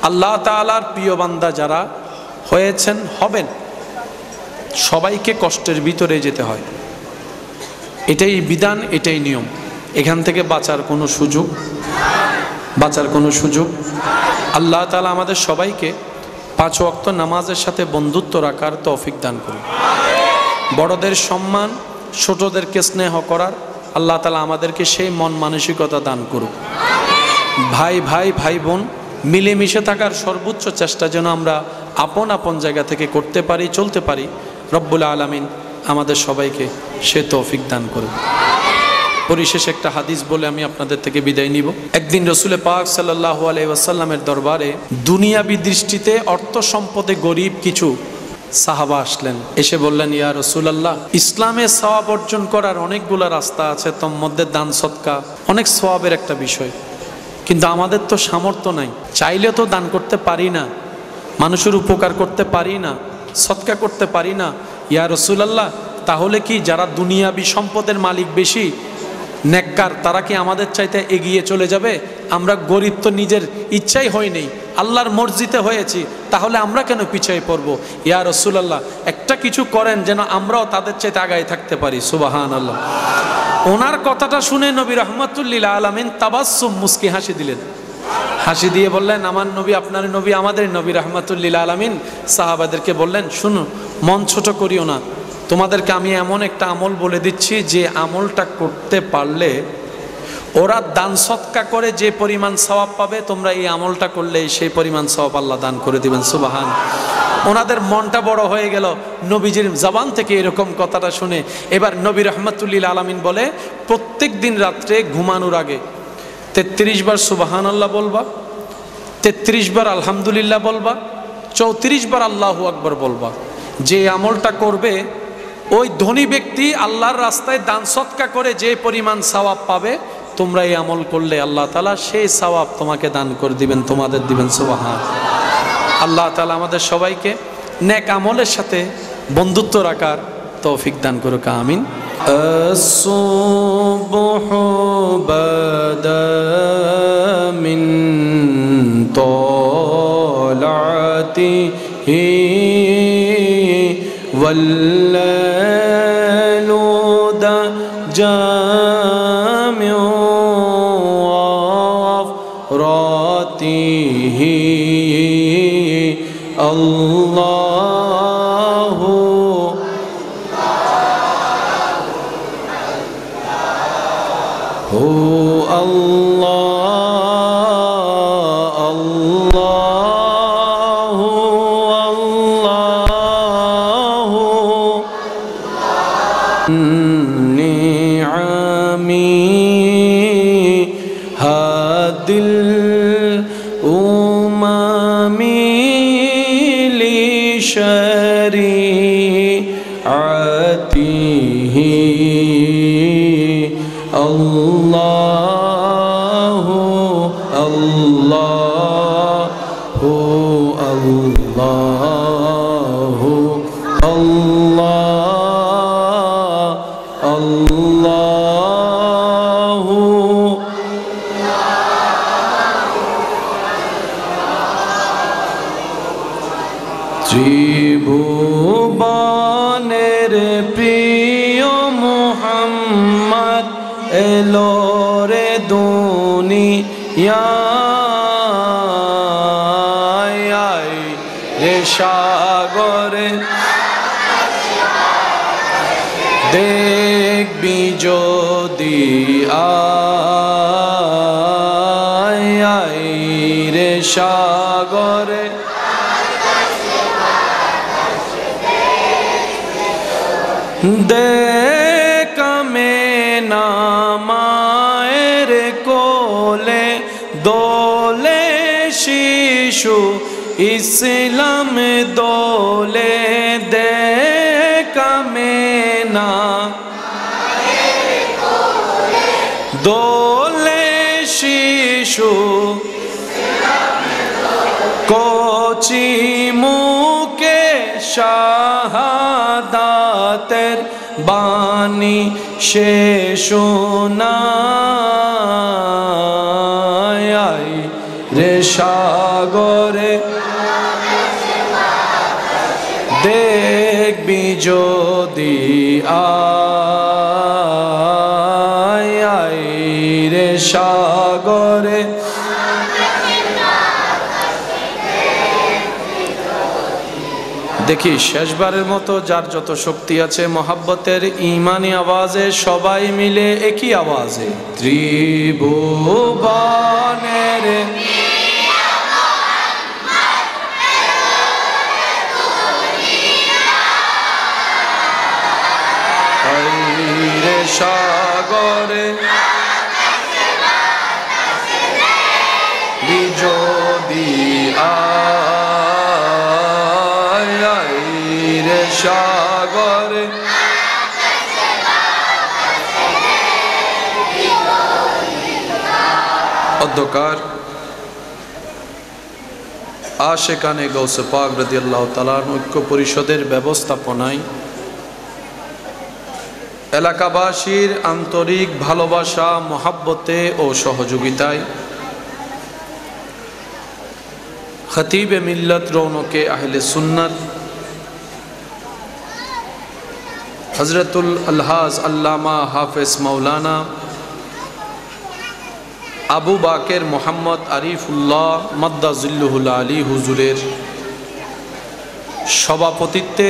আল্লাহ তাআলার প্রিয় বান্দা যারা হয়েছেন, হবেন, সবাইকে কষ্টের ভিতরে যেতে হয়। এটাই বিধান, এটাই নিয়ম। এখান থেকে বাঁচার কোনো সুযোগ আল্লাহ তাআলা আমাদের সবাইকে 5 ওয়াক্ত নামাজের সাথে বন্ধুত্ব রাখার তৌফিক দান করুন। বড়দের সম্মান, ছোটদেরকে স্নেহ করার আল্লাহ তাআলা আমাদেরকে সেই মন মানসিকতা দান করুন। ভাই বোন মিলেমিশে থাকার সর্বোচ্চ চেষ্টা যেন আমরা আপন আপন জায়গা থেকে করতে পারি, চলতে পারি। রব্বুল আলামিন আমাদের সবাইকে সে তৌফিক দান করুন। পরিশেষে একটা হাদিস বলে আমি আপনাদের থেকে বিদায় নিব। একদিন রসুল পাক সাল্লাল্লাহু আলাইহি ওয়াসাল্লামের দরবারে দুনিয়াবি দৃষ্টিতে অর্থ সম্পদে গরিব কিছু সাহাবা আসলেন, এসে বললেন, ইয়া রাসূলুল্লাহ, ইসলামে সওয়াব অর্জন করার অনেকগুলো রাস্তা আছে, তোর মধ্যে দান সদকা অনেক সওয়াবের একটা বিষয়, কিন্তু আমাদের তো সামর্থ্য নাই, চাইলে তো দান করতে পারি না, মানুষের উপকার করতে পারি না, সদকা করতে পারি না। ইয়া রাসূলুল্লাহ, তাহলে কি যারা দুনিয়াবি সম্পদের মালিক বেশি নেককার, তারা কি আমাদের চাইতে এগিয়ে চলে যাবে? আমরা গরিব তো নিজের ইচ্ছাই হয় নেই, আল্লাহর মর্জিতে হয়েছি, তাহলে আমরা কেন পিছিয়ে পড়ব? ইয়া রাসূলুল্লাহ, একটা কিছু করেন যেন আমরাও তাদের চাইতে আগায় থাকতে পারি। সুবহানাল্লাহ। ওনার কথাটা শুনে নবী রাহমাতুল লিল আলামিন তাবাসসুম, মুস্কি হাসি দিলেন, হাসি দিয়ে বললেন, আমার নবী, আপনার নবী, আমাদের নবী রাহমাতুল লিল আলামিন সাহাবাদেরকে বললেন, শুনো, মন ছোট করিও না, তোমাদেরকে আমি এমন একটা আমল বলে দিচ্ছি যে আমলটা করতে পারলে ওরা দান সদকা করে যে পরিমাণ সওয়াব পাবে, তোমরা এই আমলটা করলে সেই পরিমাণ সওয়াব আল্লাহ দান করে দিবেন। সুবহান। ওনাদের মনটা বড় হয়ে গেল নবীজির জবান থেকে এরকম কথাটা শুনে। এবার নবী রাহমাতুল লিল আলামিন বলে, প্রত্যেক দিন রাত্রে ঘুমানোর আগে 33 বার সুবহানাল্লাহ বলবা, 33 বার আলহামদুলিল্লাহ বলবা, 34 বার আল্লাহু আকবার বলবা। যে আমলটা করবে ওই ধনী ব্যক্তি আল্লাহর রাস্তায় দান সদকা করে যে পরিমাণ সওয়াব পাবে, তোমরা এই আমল করলে আল্লাহ তাআলা সেই সওয়াব তোমাকে দান করে দিবেন, তোমাদের দিবেন। সুবহান। আল্লাহ তাআলা আমাদের সবাইকে নেক আমলের সাথে বন্ধুত্ব রাখার তৌফিক দান করুক। আমিন। আসসুবহু বাদা মিন তালাতিহি ওয়াল্লাইলু জামিউ রাতিহি আল্লাহু হু আল্লাহ আল্লাহু আল্লাহু নিআমি হাদিল উমামি লিশরিআতিহি আল্লাহু আল্লাহু আল্লাহু আল্লাহ আল্লাহু ত্রিভুবনের প্রিয় মুহাম্মদ এলো রে দুনিয়ায়, রে সাগরে দেখবি যদি আয় রে সাগরে দেখামে না মায়ের কোলে দোলে শিশু ইসলাম দোলে, দেখামে না দোলে শিশু কচি মুখে শাহাদাতের বাণী সে শোনায় রে সাগরে দেখবি যদি আয় রে সাগরে দেখি শেষবারের মতো যার যত শক্তি আছে মহাব্বতের ঈমানি আওয়াজে সবাই মিলে একই আওয়াজে ত্রিভুবনের রে সাগরে সাগরে যদি রে সাগরে অধ্যকার আশেকানে গৌসে পাক রাদিয়াল্লাহু তাআলা ঐক্য পরিষদের ব্যবস্থাপনায় এলাকাবাসীর আন্তরিক ভালোবাসা মহাব্বতে ও সহযোগিতায় খতিবে মিল্লত রৌনকে আহলে সুন্নাত হযরতুল আলহাজ আল্লামা হাফেজ মাওলানা আবু বাকের মোহাম্মদ আরিফুল্লাহ মাদ্দাজিল্লুহুল আলী হুজুরের সভাপতিত্বে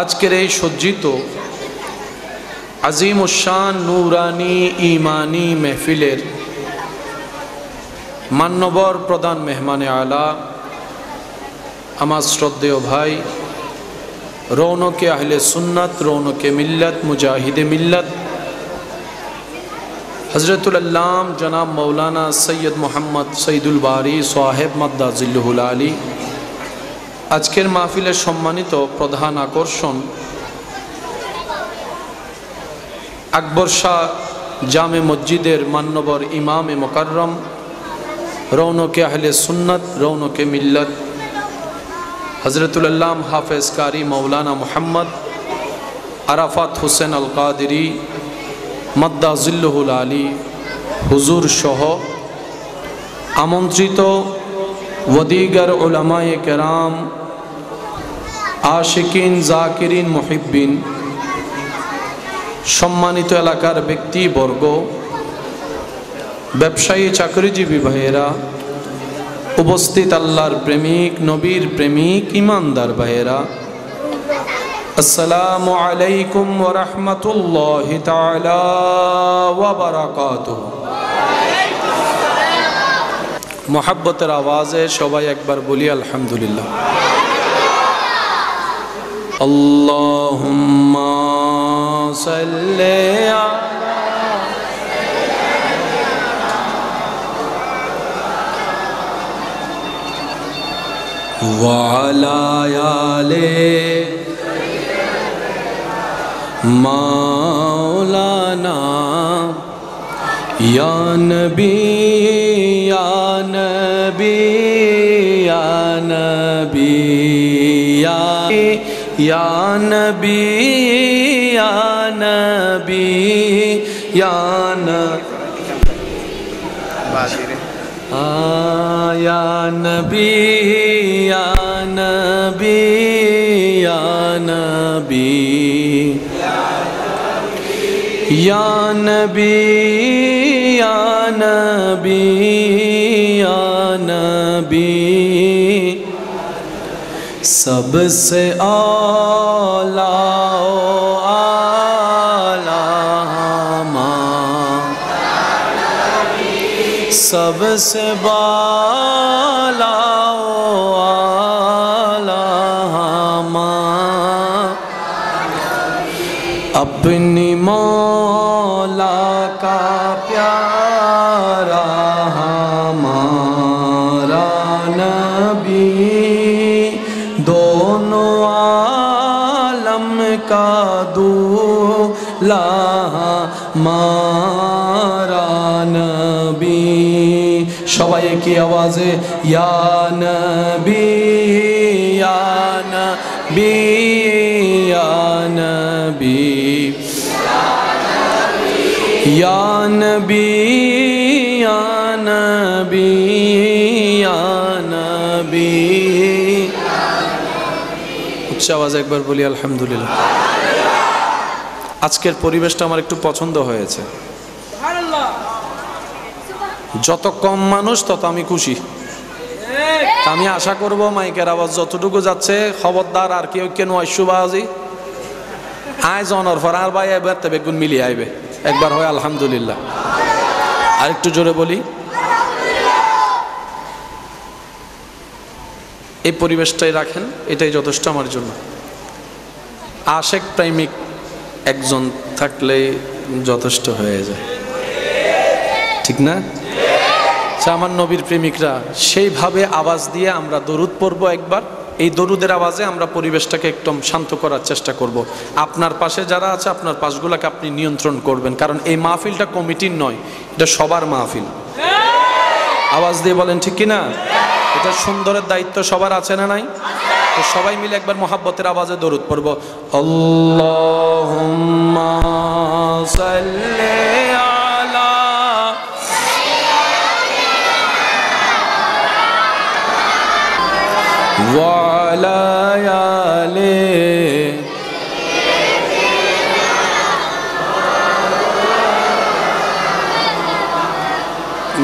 আজকের এই সজ্জিত আজিমুশান নূরানি ইমানি মেহফিলের মান্যবর প্রধান মেহমানে আলা আমার শ্রদ্ধেয় ভাই রৌনকে আহলে সুন্নাত রৌনকে মিল্লাত মুজাহিদে মিল্লাত হযরতুল আল্লাম জনাব মৌলানা সৈয়দ মোহাম্মদ সঈদুল বারি সাহেব মাদ্দাজিল্লুহুল আলী আজকের মাহফিলের সম্মানিত প্রধান আকর্ষণ আকবর শাহ জামে মসজিদের মান্যবর ইমামে মুকাররম রৌনকে আহলে সুন্নাত রৌনকে মিল্লাত হযরতুল আল্লাম হাফেজ কারি মৌলানা মুহাম্মদ আরাফাত হোসেন আল কাদেরি মাদ্দাজিল্লুহুল আলী হুজুর সহ আমন্ত্রিত ওয়াদিগার উলামায়ে কেরাম আশিকিন জাকিরিন মুহিব্বিন সম্মানিত এলাকার ব্যক্তিবর্গ ব্যবসায়ী চাকরিজীবী ভাইয়েরা উপস্থিত আল্লাহর প্রেমিক নবীর প্রেমিক ইমানদার ভাইয়েরা আসসালামু আলাইকুম ওয়া রাহমাতুল্লাহি তাআলা ওয়া বারাকাতুহু মোহাব্বতের আওয়াজে সবাই একবার বলি আলহামদুলিল্লাহ আল্লাহুম্মা সাল্লি ওয়া আলা আলি মাওলানা ইয়া নবী ইয়া নবী ইয়া নবী ইয়া নবী ইয়া নবী ইয়া নবী ইয়া নবী ইয়া নবী या नबी या नबी या नबी सबसे आला आला सबसे बाला आला अपनी मौला का प्यारा हमारा नबी दोनों आलम का दूल्हा हमारा नबी सबाई की आवाज़े या नबी या नबी या नबी या नबी या नबी या नबी উচ্চ আওয়াজে একবার বলি আলহামদুলিল্লাহ। আজকের পরিবেশটা আমার একটু পছন্দ হয়েছে, যত কম মানুষ তত আমি খুশি। আমি আশা করব মাইকের আওয়াজ যতটুকু যাচ্ছে খবরদার আর কেউ কেন আইসুবাজি আয় জনর ফরার ভাই এবার তবে গুণ মিলিয়ে আইবে একবার হয় আলহামদুলিল্লাহ। আর একটু জোরে বলি, এই পরিবেশটাই রাখেন, এটাই যথেষ্ট আমার জন্য। আশেক প্রেমিক একজন থাকলে যথেষ্ট হয়ে যায়, ঠিক না? আমার নবীর প্রেমিকরা সেইভাবে আওয়াজ দিয়ে আমরা দরুদ পড়ব একবার। এই দরুদের আওয়াজে আমরা পরিবেশটাকে একদম শান্ত করার চেষ্টা করব। আপনার পাশে যারা আছে আপনার পাশগুলোকে আপনি নিয়ন্ত্রণ করবেন, কারণ এই মাহফিলটা কমিটির নয়, এটা সবার মাহফিল। আওয়াজ দিয়ে বলেন ঠিক কিনা? এটা সুন্দরের দায়িত্ব সবার আছে না নাই? তো সবাই মিলে একবার মোহাব্বতের আওয়াজে দরুদ পড়ব। আল্লাহুম্মা সাল্লি আলা ওয়া আলা আলি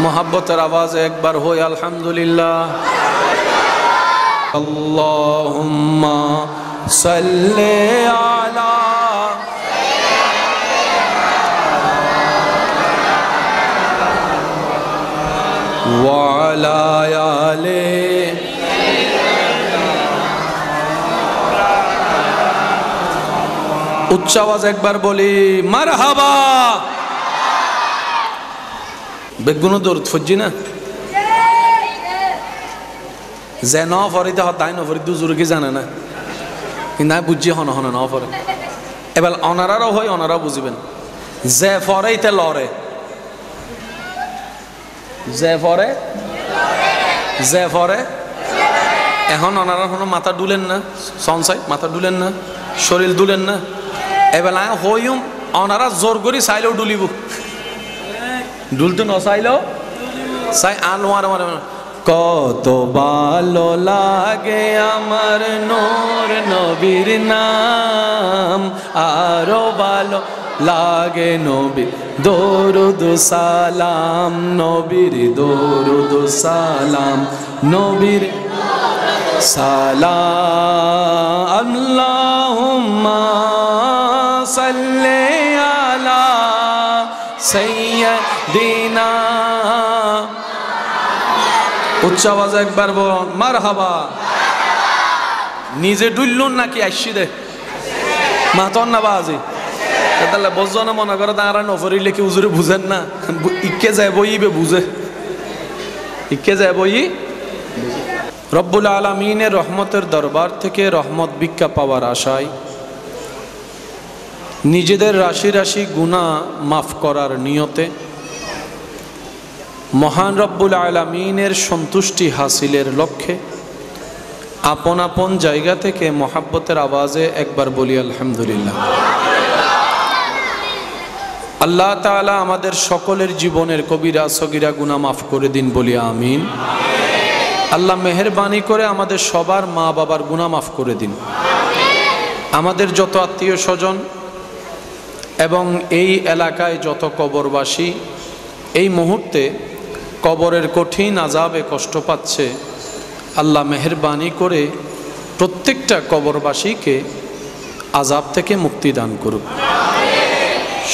মোহাব্বতের আওয়াজে একবার হই আলহামদুলিল্লাহ। আল্লাহুম্মা সাল্লি আলা ওয়া আলা আলি উচ্চ আওয়াজ একবার বলি মারহাবা। বেগুনো দরুদ ফজি না যে ন ফরিতে হতাই নফরি দুজুর কি জানে না, কিন্তু আমি বুঝছি হন হন ন ফরে। এবার অনারারও হয়, অনারাও বুঝিবেন। যে ফরে ইতে লড়ে, যে ফরে যে ফরে এখন অনারা কোনো মাথা ডুলেন না, সনসাই মাথা ডুলেন না, শরীর দুলেন না। এবার হইম অনারা জোর করি চাইলেও ডুলিব, ডুলতে ন চাইলেও চাই আনোয়ার আমার। কত ভালো লাগে আমার নূর নবীর নাম, আরো ভালো লাগে নবী দরুদ সালাম, নবীর দরুদ সালাম, নবীর সালাম। আল্লাহুম্মা সাল্লি আলা সাইয়্যিদিনা। উচ্চ আওয়াজ একবার বল মারহাবা। নিজে ডুললুন নাকি আইসি দে মাতন না বাজি তাহলে বুঝছো না, মনে করো তারা নফরিলে কি উজুরে বুঝেন না, ইকে যায় বইবে বুঝে, ইকে যায় বই। রব্বুল আলামিনের রহমতের দরবার থেকে রহমত ভিক্ষা পাওয়ার আশায় নিজেদের রাশি রাশি গুনাহ মাফ করার নিয়তে মহান রব্বুল আলামিনের সন্তুষ্টি হাসিলের লক্ষ্যে আপন আপন জায়গা থেকে মোহাব্বতের আওয়াজে একবার বলি আলহামদুলিল্লাহ। আল্লাহ তাআলা আমাদের সকলের জীবনের কবিরা সগীরা গুনাহ মাফ করে দিন বলি আমিন। আল্লাহ মেহেরবানি করে আমাদের সবার মা বাবার গুনাহ মাফ করে দিন। আমাদের যত আত্মীয় স্বজন এবং এই এলাকায় যত কবরবাসী এই মুহূর্তে কবরের কঠিন আযাবে কষ্ট পাচ্ছে, আল্লাহ মেহেরবানি করে প্রত্যেকটা কবরবাসীকে আযাব থেকে মুক্তি দান করুক।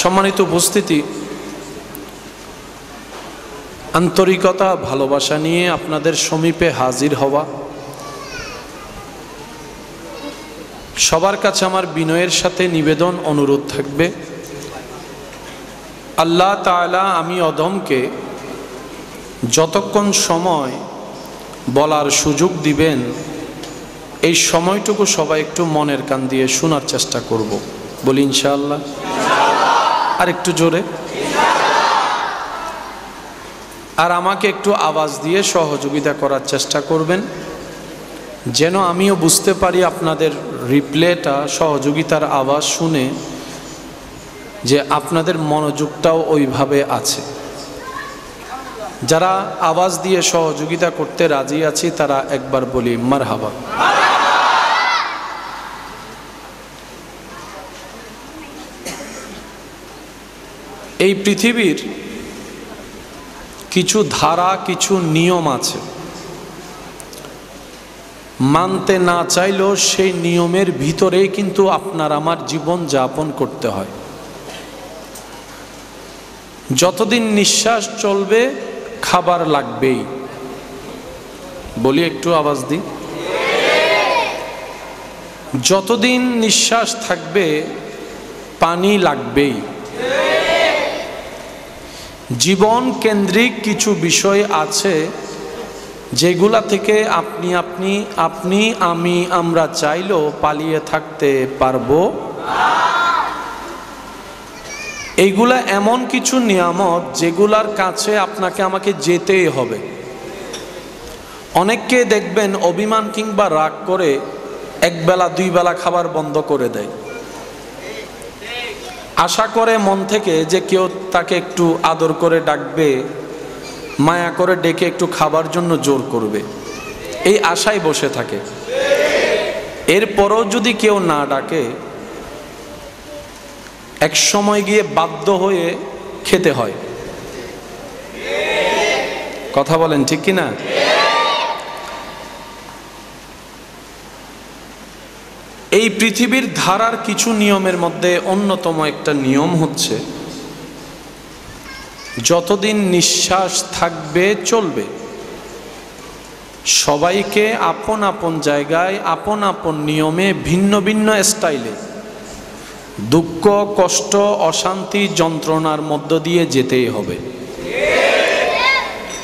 সম্মানিত উপস্থিতি, আন্তরিকতা ভালোবাসা নিয়ে আপনাদের সমীপে হাজির হওয়া, সবার কাছে আমার বিনয়ের সাথে নিবেদন অনুরোধ থাকবে, আল্লাহ তাআলা আমি অদমকে যতক্ষণ সময় বলার সুযোগ দিবেন এই সময়টুকু সবাই একটু মনের কান দিয়ে শোনার চেষ্টা করব। বলি ইনশাআল্লাহ। আর একটু জোরে। আর আমাকে একটু আওয়াজ দিয়ে সহযোগিতা করার চেষ্টা করবেন, যেন আমিও বুঝতে পারি আপনাদের রিপ্লেটা সহযোগিতার আওয়াজ শুনে যে আপনাদের মনোযোগটাও ওইভাবে আছে। যারা আওয়াজ দিয়ে সহযোগিতা করতে রাজি আছি তারা একবার বলি মারহাবা। এই পৃথিবীর কিছু ধারা, কিছু নিয়ম আছে, মানতে না চাইলেও সেই নিয়মের ভিতরেই কিন্তু আপনার আমার জীবন যাপন করতে হয়। যতদিন নিঃশ্বাস চলবে খাবার লাগবেই। বলি একটু আওয়াজ দিই। যতদিন নিঃশ্বাস থাকবে পানি লাগবেই। জীবন কেন্দ্রিক কিছু বিষয় আছে যেগুলা থেকে আপনি আমরা চাইলেও পালিয়ে থাকতে পারবো। এইগুলা এমন কিছু নিয়ামত যেগুলার কাছে আপনাকে আমাকে যেতেই হবে। অনেককে দেখবেন অভিমান কিংবা রাগ করে একবেলা দুই বেলা খাবার বন্ধ করে দেয়, আশা করে মন থেকে যে কেউ তাকে একটু আদর করে ডাকবে, মায়া করে ডেকে একটু খাবার জন্য জোর করবে, এই আশায় বসে থাকে। এরপরও যদি কেউ না ডাকে, এক সময় গিয়ে বাধ্য হয়ে খেতে হয়। কথা বলেন ঠিক কিনা? এই পৃথিবীর ধারার কিছু নিয়মের মধ্যে অন্যতম একটা নিয়ম হচ্ছে, যতদিন নিঃশ্বাস থাকবে চলবে, সবাইকে আপন আপন জায়গায় আপন আপন নিয়মে ভিন্ন ভিন্ন স্টাইলে দুঃখ কষ্ট অশান্তি যন্ত্রণার মধ্য দিয়ে যেতেই হবে।